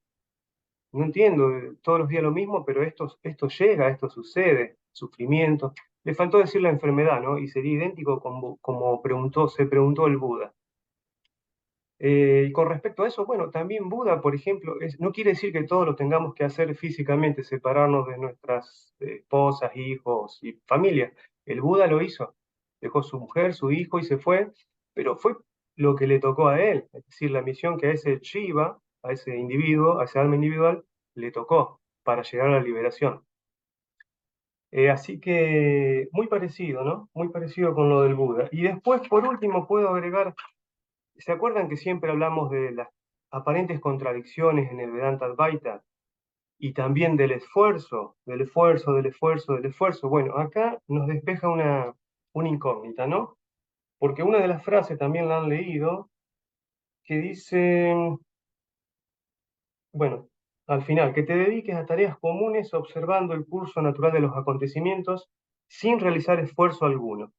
No entiendo, todos los días lo mismo, pero esto llega, esto sucede, sufrimiento. Le faltó decir la enfermedad, ¿no? Y sería idéntico como se preguntó el Buda. Y con respecto a eso, bueno, también Buda, por ejemplo, no quiere decir que todos lo tengamos que hacer físicamente, separarnos de nuestras esposas, hijos y familia. El Buda lo hizo, dejó su mujer, su hijo y se fue, pero fue lo que le tocó a él, es decir, la misión que a ese Shiva, a ese individuo, a ese alma individual, le tocó para llegar a la liberación. Así que muy parecido, ¿no? Muy parecido con lo del Buda. Y después, por último, puedo agregar. ¿Se acuerdan que siempre hablamos de las aparentes contradicciones en el Vedanta Advaita? Y también del esfuerzo, del esfuerzo, del esfuerzo, del esfuerzo. Bueno, acá nos despeja una incógnita, ¿no? Porque una de las frases también la han leído, que dice, bueno, al final, que te dediques a tareas comunes observando el curso natural de los acontecimientos sin realizar esfuerzo alguno.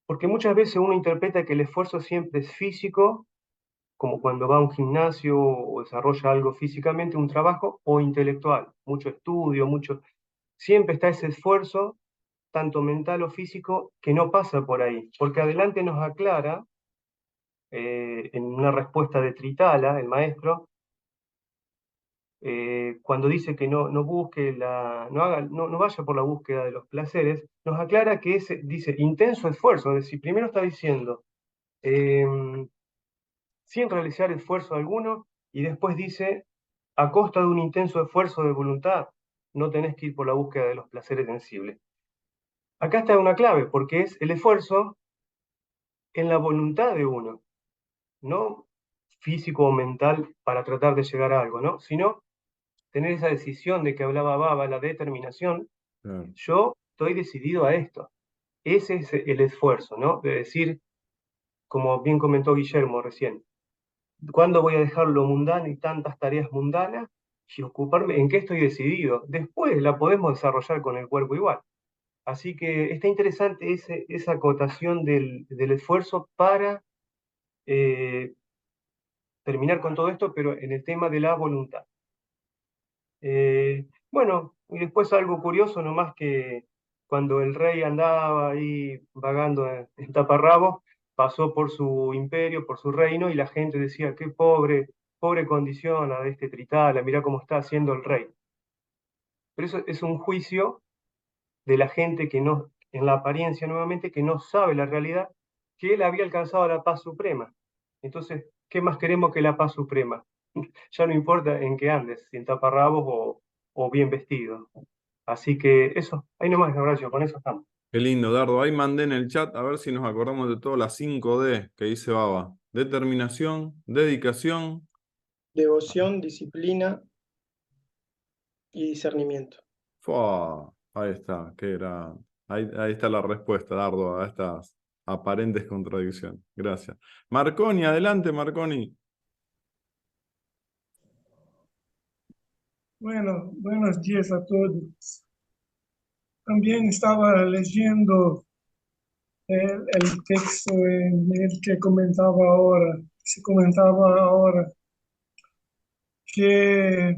Porque muchas veces uno interpreta que el esfuerzo siempre es físico, como cuando va a un gimnasio o desarrolla algo físicamente, un trabajo, o intelectual, mucho estudio, siempre está ese esfuerzo, tanto mental o físico, que no pasa por ahí, porque adelante nos aclara, en una respuesta de Tritala, el maestro, cuando dice que no busque no vaya por la búsqueda de los placeres, nos aclara que dice intenso esfuerzo, es decir, primero está diciendo sin realizar esfuerzo alguno, y después dice a costa de un intenso esfuerzo de voluntad, no tenés que ir por la búsqueda de los placeres sensibles. Acá está una clave, porque es el esfuerzo en la voluntad de uno, no físico o mental para tratar de llegar a algo, ¿no? Sino tener esa decisión de que hablaba Baba, la determinación. Yo estoy decidido a esto. Ese es el esfuerzo, ¿no? De decir, como bien comentó Guillermo recién, ¿cuándo voy a dejar lo mundano y tantas tareas mundanas y ocuparme en qué estoy decidido? Después la podemos desarrollar con el cuerpo igual. Así que está interesante esa acotación del esfuerzo para terminar con todo esto, pero en el tema de la voluntad. Bueno, y después algo curioso nomás, que cuando el rey andaba ahí vagando en taparrabos, pasó por su imperio, por su reino, y la gente decía, qué pobre condición la de este Tritala, mirá cómo está haciendo el rey. Pero eso es un juicio de la gente que no, en la apariencia nuevamente, que no sabe la realidad, que él había alcanzado la paz suprema. Entonces, ¿qué más queremos que la paz suprema? Ya no importa en qué andes, si en taparrabos o bien vestido. Así que eso, ahí nomás, Horacio, con eso estamos. Qué lindo, Dardo. Ahí mandé en el chat a ver si nos acordamos de todas las 5D que dice Baba. Determinación, dedicación, Devoción, disciplina y discernimiento. ¡fua! Ahí está, qué era. Ahí está la respuesta, Dardo, a estas aparentes contradicciones. Gracias. Marconi, adelante, Marconi. Bueno, buenos días a todos. También estaba leyendo el texto en el que se comentaba ahora, que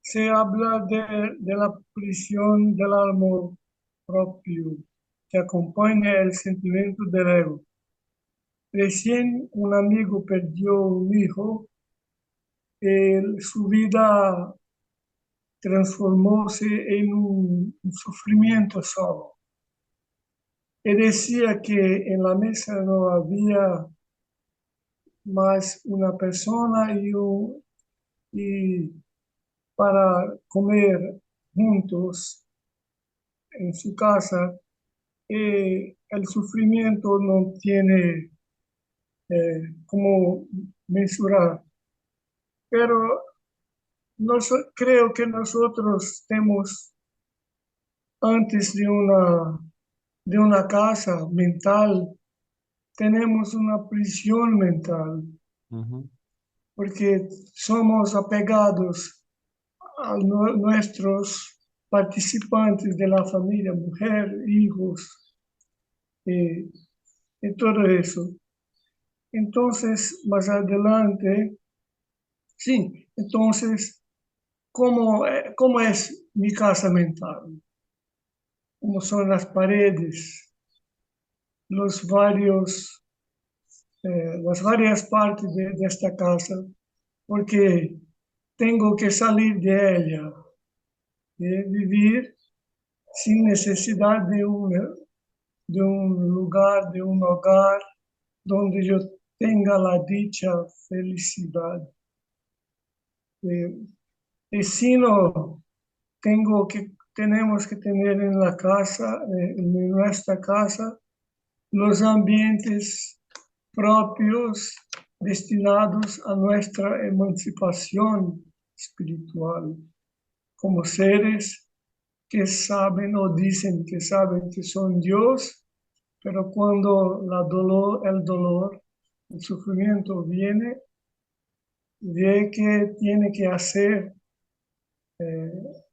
se habla de la prisión del amor propio que acompaña el sentimiento del ego. Recién un amigo perdió un hijo, su vida transformóse en un sufrimiento solo. Él decía que en la mesa no había más una persona y para comer juntos en su casa, el sufrimiento no tiene cómo mensurar. Pero creo que nosotros tenemos, antes de una casa mental, tenemos una prisión mental, porque somos apegados a nuestros participantes de la familia, mujer, hijos, y todo eso. Entonces, más adelante, sí, entonces, ¿cómo es mi casa mental? ¿Cómo son las paredes? Las varias partes de esta casa, porque tengo que salir de ella, vivir sin necesidad de un lugar, de un hogar donde yo tenga la dicha, felicidad. Y si no, tenemos que tener en la casa, en nuestra casa, los ambientes propios destinados a nuestra emancipación espiritual, como seres que saben o dicen que saben que son Dios, pero cuando el dolor, el sufrimiento viene, ve que tiene que hacer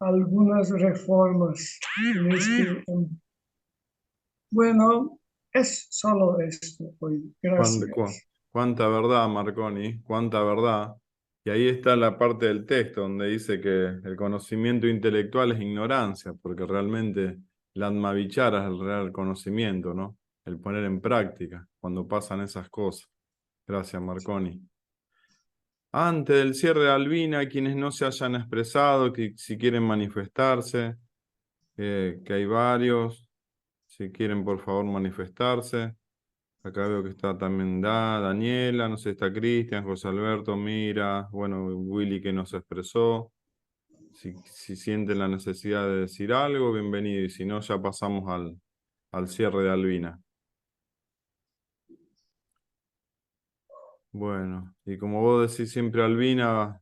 algunas reformas Bueno, es solo esto hoy. Gracias. Cuánta verdad, Marconi, cuánta verdad. Y ahí está la parte del texto donde dice que el conocimiento intelectual es ignorancia, porque realmente la Atmavichara es el real conocimiento, ¿no? El poner en práctica cuando pasan esas cosas. Gracias, Marconi. Antes del cierre de Albina, quienes no se hayan expresado, que si quieren manifestarse, que hay varios, si quieren por favor manifestarse. Acá veo que está también Daniela, no sé, está Cristian, José Alberto, Mira, bueno, Willy que nos expresó. Si sienten la necesidad de decir algo, bienvenido, y si no, ya pasamos al cierre de Albina. Bueno, y como vos decís siempre, Albina,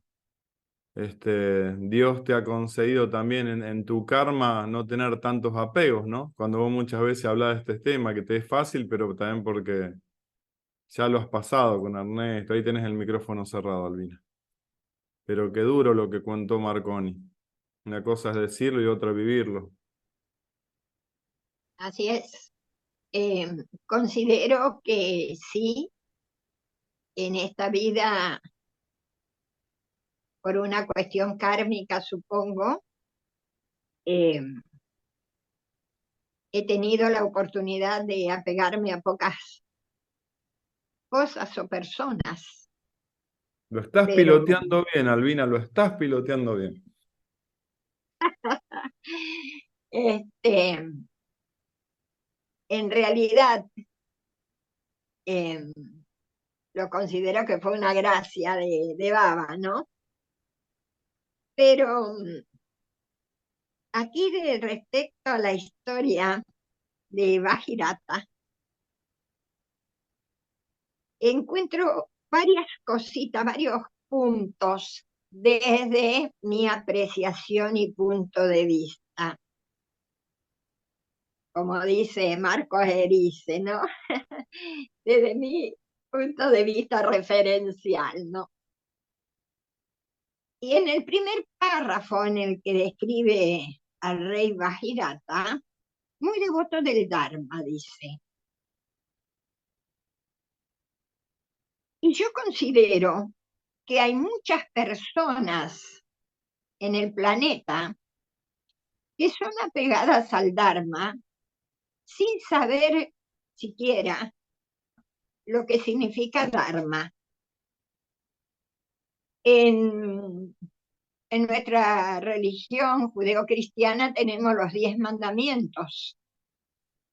Dios te ha concedido también en tu karma no tener tantos apegos, ¿no? Cuando vos muchas veces hablas de este tema, que te es fácil, pero también porque ya lo has pasado con Ernesto. Ahí tenés el micrófono cerrado, Albina. Pero qué duro lo que contó Marconi. Una cosa es decirlo y otra vivirlo. Así es. Considero que sí, en esta vida, por una cuestión kármica, supongo, he tenido la oportunidad de apegarme a pocas cosas o personas. Lo estás Pero piloteando bien, Albina, lo estás piloteando bien. En realidad, lo considero que fue una gracia de Baba, ¿no? Pero aquí respecto a la historia de Bhagirata, encuentro varias cositas, varios puntos desde mi apreciación y punto de vista. Como dice Marcos Erice, ¿no? Desde mi punto de vista referencial, ¿no? Y en el primer párrafo en el que describe al rey Bhagirata, muy devoto del Dharma, dice. Y yo considero que hay muchas personas en el planeta que son apegadas al Dharma sin saber siquiera lo que significa Dharma. En nuestra religión judeocristiana tenemos los 10 mandamientos.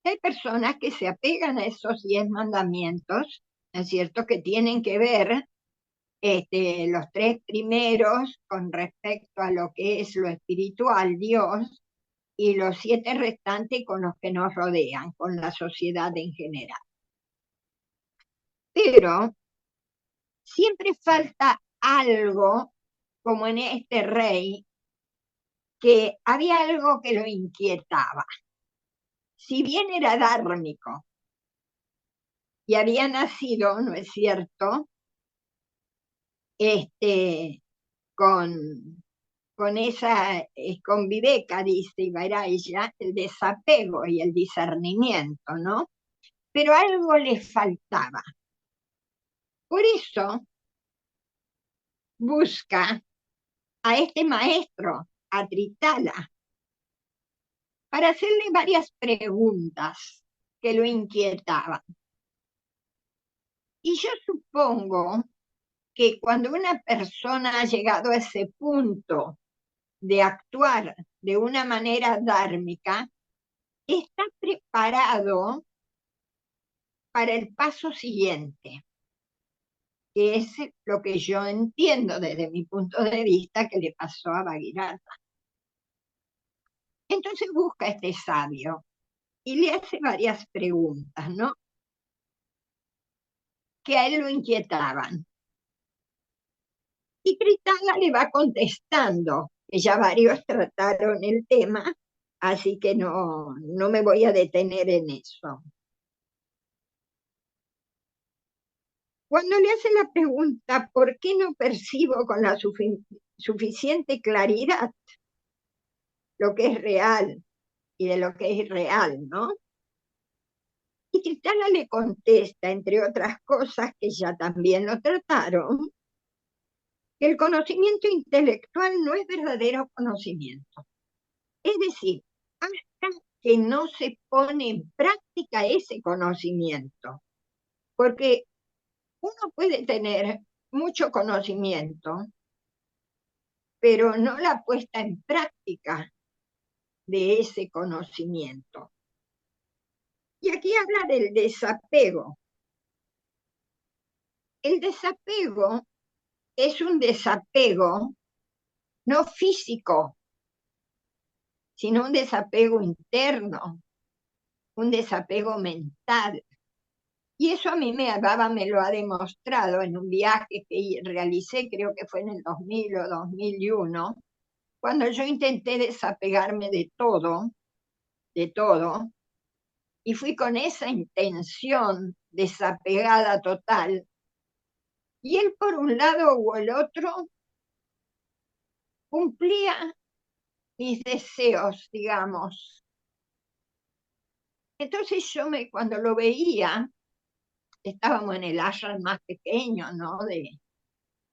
Hay personas que se apegan a esos 10 mandamientos, ¿no es cierto?, que tienen que ver los 3 primeros con respecto a lo que es lo espiritual, Dios, y los 7 restantes con los que nos rodean, con la sociedad en general. Pero siempre falta algo, como en este rey, que había algo que lo inquietaba. Si bien era dármico y había nacido, ¿no es cierto?, con esa, con Viveka, dice Ibaraya, el desapego y el discernimiento, ¿no? Pero algo le faltaba. Por eso busca a este maestro, a Tritala, para hacerle varias preguntas que lo inquietaban. Y yo supongo que cuando una persona ha llegado a ese punto de actuar de una manera dármica, está preparado para el paso siguiente, que es lo que yo entiendo desde mi punto de vista que le pasó a Bhagirata. Entonces busca a este sabio y le hace varias preguntas, ¿no?, que a él lo inquietaban. Y Tritala le va contestando, que ya varios trataron el tema, así que no me voy a detener en eso. Cuando le hace la pregunta, ¿por qué no percibo con la suficiente claridad lo que es real y de lo que es irreal, ¿no? Y Tritala le contesta, entre otras cosas que ya también lo trataron, que el conocimiento intelectual no es verdadero conocimiento. Es decir, hasta que no se pone en práctica ese conocimiento. Porque uno puede tener mucho conocimiento, pero no la puesta en práctica de ese conocimiento. Y aquí habla del desapego. El desapego es un desapego no físico, sino un desapego interno, un desapego mental. Y eso a mí me lo ha demostrado en un viaje que realicé, creo que fue en el 2000 o 2001, cuando yo intenté desapegarme de todo, y fui con esa intención desapegada total, y él por un lado o el otro cumplía mis deseos, digamos. Entonces cuando lo veía, estábamos en el ashram más pequeño, ¿no?, de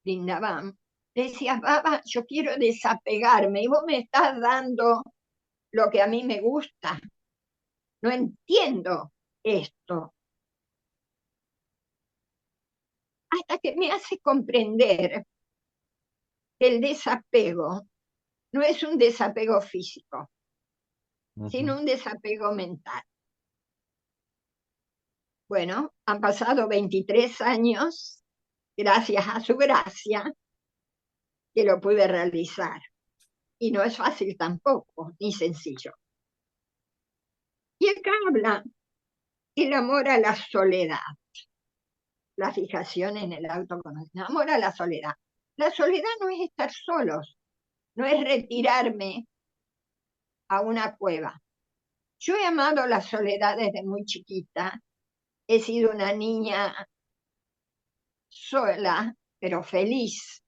Vrindavan, decía, Baba, yo quiero desapegarme y vos me estás dando lo que a mí me gusta. No entiendo esto. Hasta que me hace comprender que el desapego no es un desapego físico, sino un desapego mental. Bueno, han pasado 23 años, gracias a su gracia, que lo pude realizar. Y no es fácil tampoco, ni sencillo. Y acá habla el amor a la soledad, la fijación en el autoconocimiento, amor a la soledad. La soledad no es estar solos, no es retirarme a una cueva. Yo he amado la soledad desde muy chiquita, he sido una niña sola, pero feliz.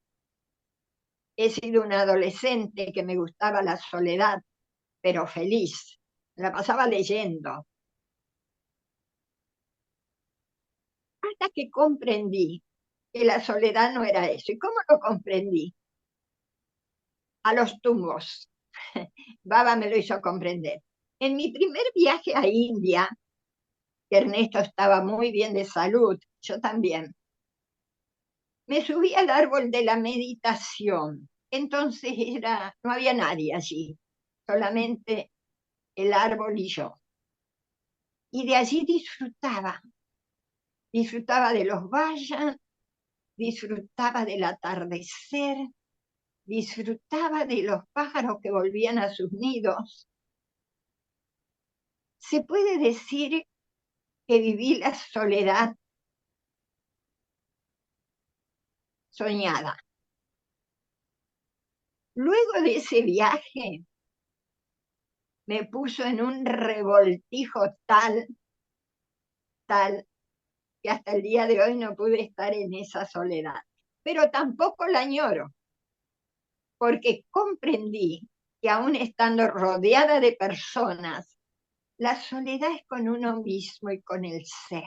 He sido una adolescente que me gustaba la soledad, pero feliz. La pasaba leyendo. Hasta que comprendí que la soledad no era eso. ¿Y cómo lo comprendí? A los tumbos. Baba me lo hizo comprender. En mi primer viaje a India, que Ernesto estaba muy bien de salud, yo también, me subí al árbol de la meditación. Entonces no había nadie allí, solamente el árbol y yo. Y de allí disfrutaba de los vallas, disfrutaba del atardecer, disfrutaba de los pájaros que volvían a sus nidos. Se puede decir que viví la soledad soñada. Luego de ese viaje, me puso en un revoltijo tal, que hasta el día de hoy no pude estar en esa soledad. Pero tampoco la añoro, porque comprendí que aún estando rodeada de personas, la soledad es con uno mismo y con el ser.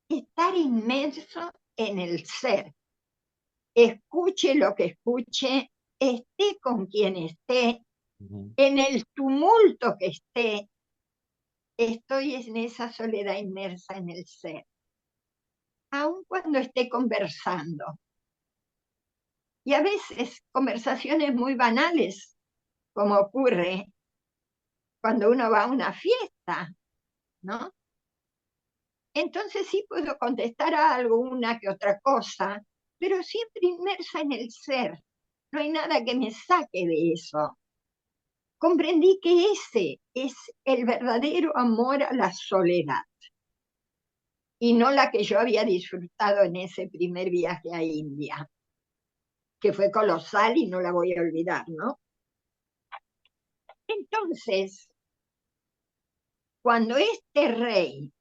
Estar inmerso en el ser. Escuche lo que escuche, esté con quien esté, en el tumulto que esté, estoy en esa soledad inmersa en el ser. Aun cuando esté conversando. Y a veces conversaciones muy banales, como ocurre cuando uno va a una fiesta, ¿no? Entonces sí puedo contestar a algo, una que otra cosa, pero siempre inmersa en el ser. No hay nada que me saque de eso. Comprendí que ese es el verdadero amor a la soledad y no la que yo había disfrutado en ese primer viaje a India, que fue colosal y no la voy a olvidar, ¿no? Entonces, cuando este rey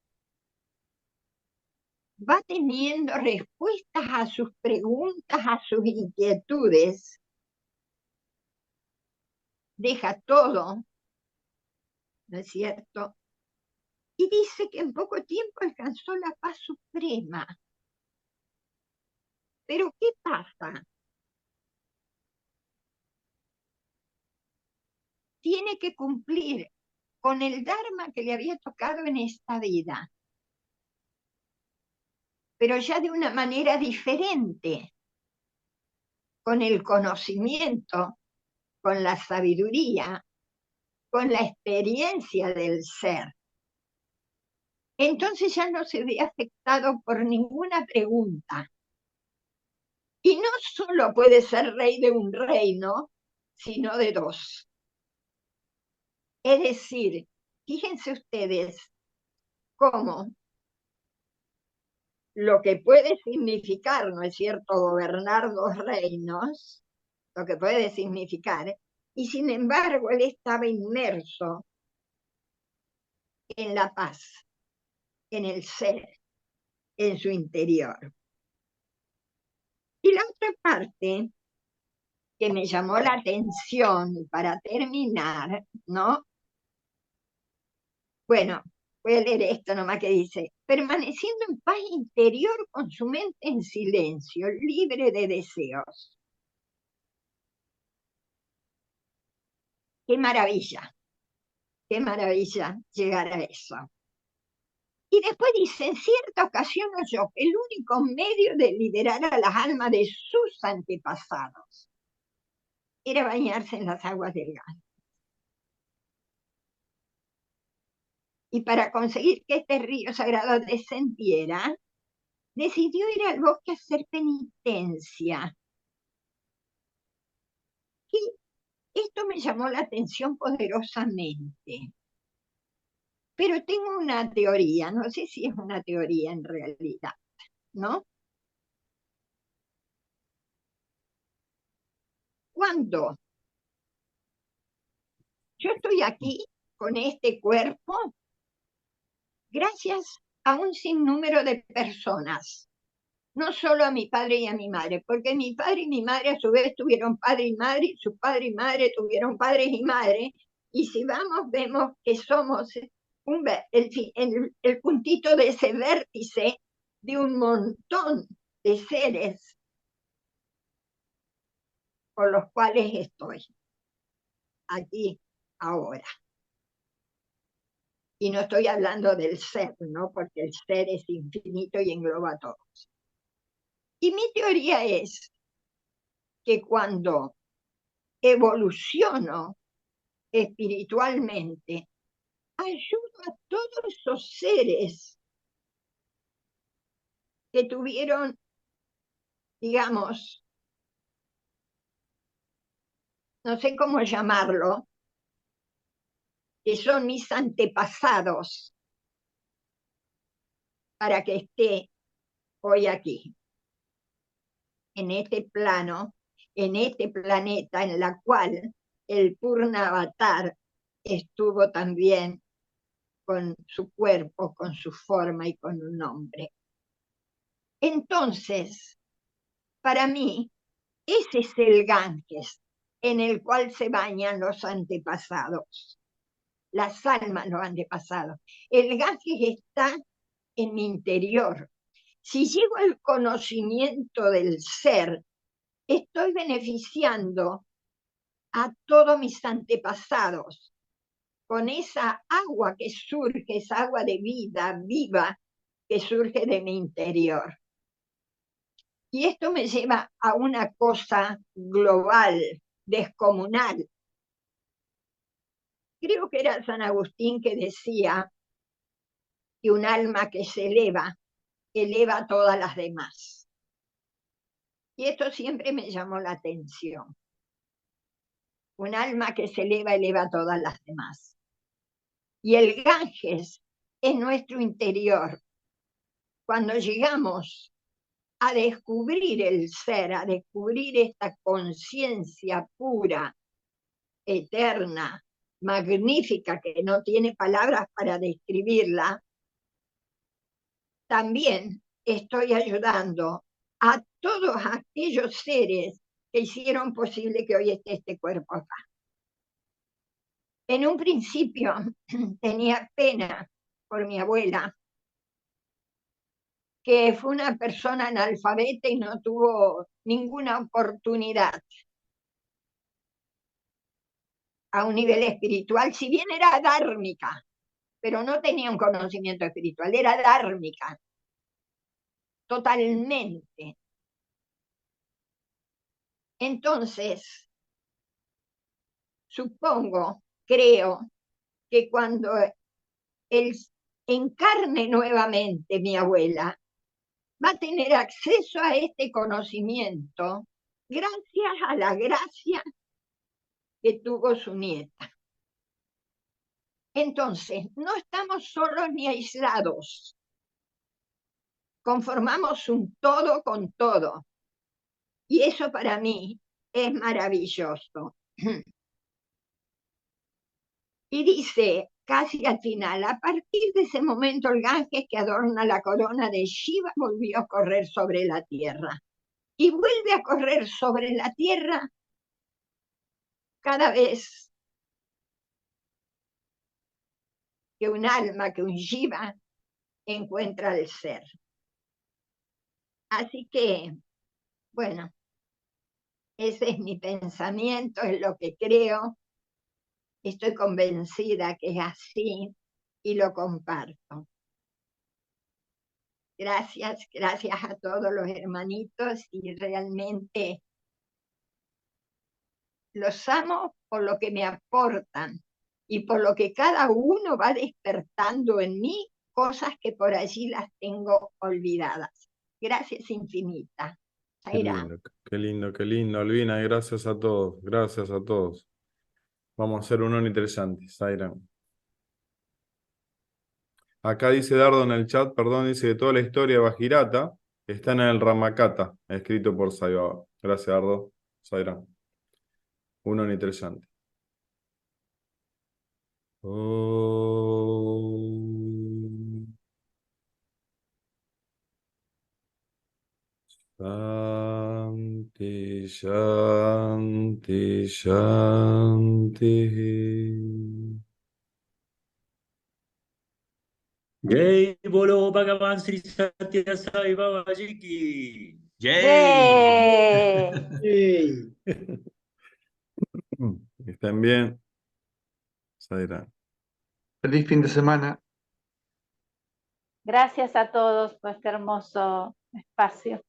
va teniendo respuestas a sus preguntas, a sus inquietudes, deja todo, ¿no es cierto? Y dice que en poco tiempo alcanzó la paz suprema. Pero ¿qué pasa? Tiene que cumplir con el Dharma que le había tocado en esta vida, pero ya de una manera diferente. con el conocimiento, con la sabiduría, con la experiencia del ser. Entonces ya no se ve afectado por ninguna pregunta. Y no solo puede ser rey de un reino, sino de dos. Es decir, fíjense ustedes cómo lo que puede significar, ¿no es cierto?, gobernar dos reinos, lo que puede significar, y sin embargo él estaba inmerso en la paz, en el ser, en su interior. Y la otra parte que me llamó la atención para terminar, ¿no? Bueno, voy a leer esto nomás que dice: permaneciendo en paz interior con su mente en silencio, libre de deseos. Qué maravilla llegar a eso. Y después dice: en cierta ocasión oyó que el único medio de liberar a las almas de sus antepasados era bañarse en las aguas del Ganges. Y para conseguir que este río sagrado descendiera, decidió ir al bosque a hacer penitencia. Y esto me llamó la atención poderosamente. Pero tengo una teoría, no sé si es una teoría en realidad, ¿no? Cuando yo estoy aquí con este cuerpo, gracias a un sinnúmero de personas, no solo a mi padre y a mi madre, porque mi padre y mi madre a su vez tuvieron padre y madre, y su padre y madre tuvieron padres y madre, y si vamos vemos que somos el puntito de ese vértice de un montón de seres con los cuales estoy aquí ahora. Y no estoy hablando del ser, ¿no? Porque el ser es infinito y engloba a todos. Y mi teoría es que cuando evoluciono espiritualmente, ayudo a todos esos seres que tuvieron, digamos, no sé cómo llamarlo, que son mis antepasados, para que esté hoy aquí, en este plano, en este planeta en la cual el Purna Avatar estuvo también con su cuerpo, con su forma y con un nombre. Entonces, para mí, ese es el Ganges en el cual se bañan los antepasados, las almas los antepasados. El Ganges está en mi interior. Si llego al conocimiento del ser, estoy beneficiando a todos mis antepasados con esa agua que surge, esa agua de vida viva que surge de mi interior. Y esto me lleva a una cosa global, descomunal. Creo que era San Agustín que decía que un alma que se eleva a todas las demás. Y esto siempre me llamó la atención. Un alma que se eleva a todas las demás. Y el Ganges es nuestro interior. Cuando llegamos a descubrir el ser, a descubrir esta conciencia pura, eterna, magnífica, que no tiene palabras para describirla, también estoy ayudando a todos aquellos seres que hicieron posible que hoy esté este cuerpo acá. En un principio tenía pena por mi abuela, que fue una persona analfabeta y no tuvo ninguna oportunidad a un nivel espiritual, si bien era dármica, pero no tenía un conocimiento espiritual, era dármica, totalmente. Entonces, creo que cuando él encarne nuevamente mi abuela, va a tener acceso a este conocimiento gracias a la gracia que tuvo su nieta. Entonces, no estamos solos ni aislados. Conformamos un todo con todo. Y eso para mí es maravilloso. Y dice, casi al final, a partir de ese momento el Ganges que adorna la corona de Shiva volvió a correr sobre la tierra. Y vuelve a correr sobre la tierra cada vez que un alma, que un Shiva encuentra al ser. Así que, bueno, ese es mi pensamiento, es lo que creo. Estoy convencida que es así y lo comparto. Gracias a todos los hermanitos y realmente los amo por lo que me aportan y por lo que cada uno va despertando en mí cosas que por allí las tengo olvidadas. Gracias infinitas. Qué lindo, Albina, y gracias a todos, gracias a todos. Vamos a hacer uno interesante, Zaira. Acá dice Dardo en el chat, perdón, dice que toda la historia de Bajirata está en el Ramakata, escrito por Saibaba. Gracias, Dardo. Zaira. Uno interesante. Shanti, Shanti, Shanti. Jai Bolo Bhagavan Sri Satya Sai Baba Ji ki. ¡Yay! Estén bien. Zaira. Feliz fin de semana. Gracias a todos por este hermoso espacio.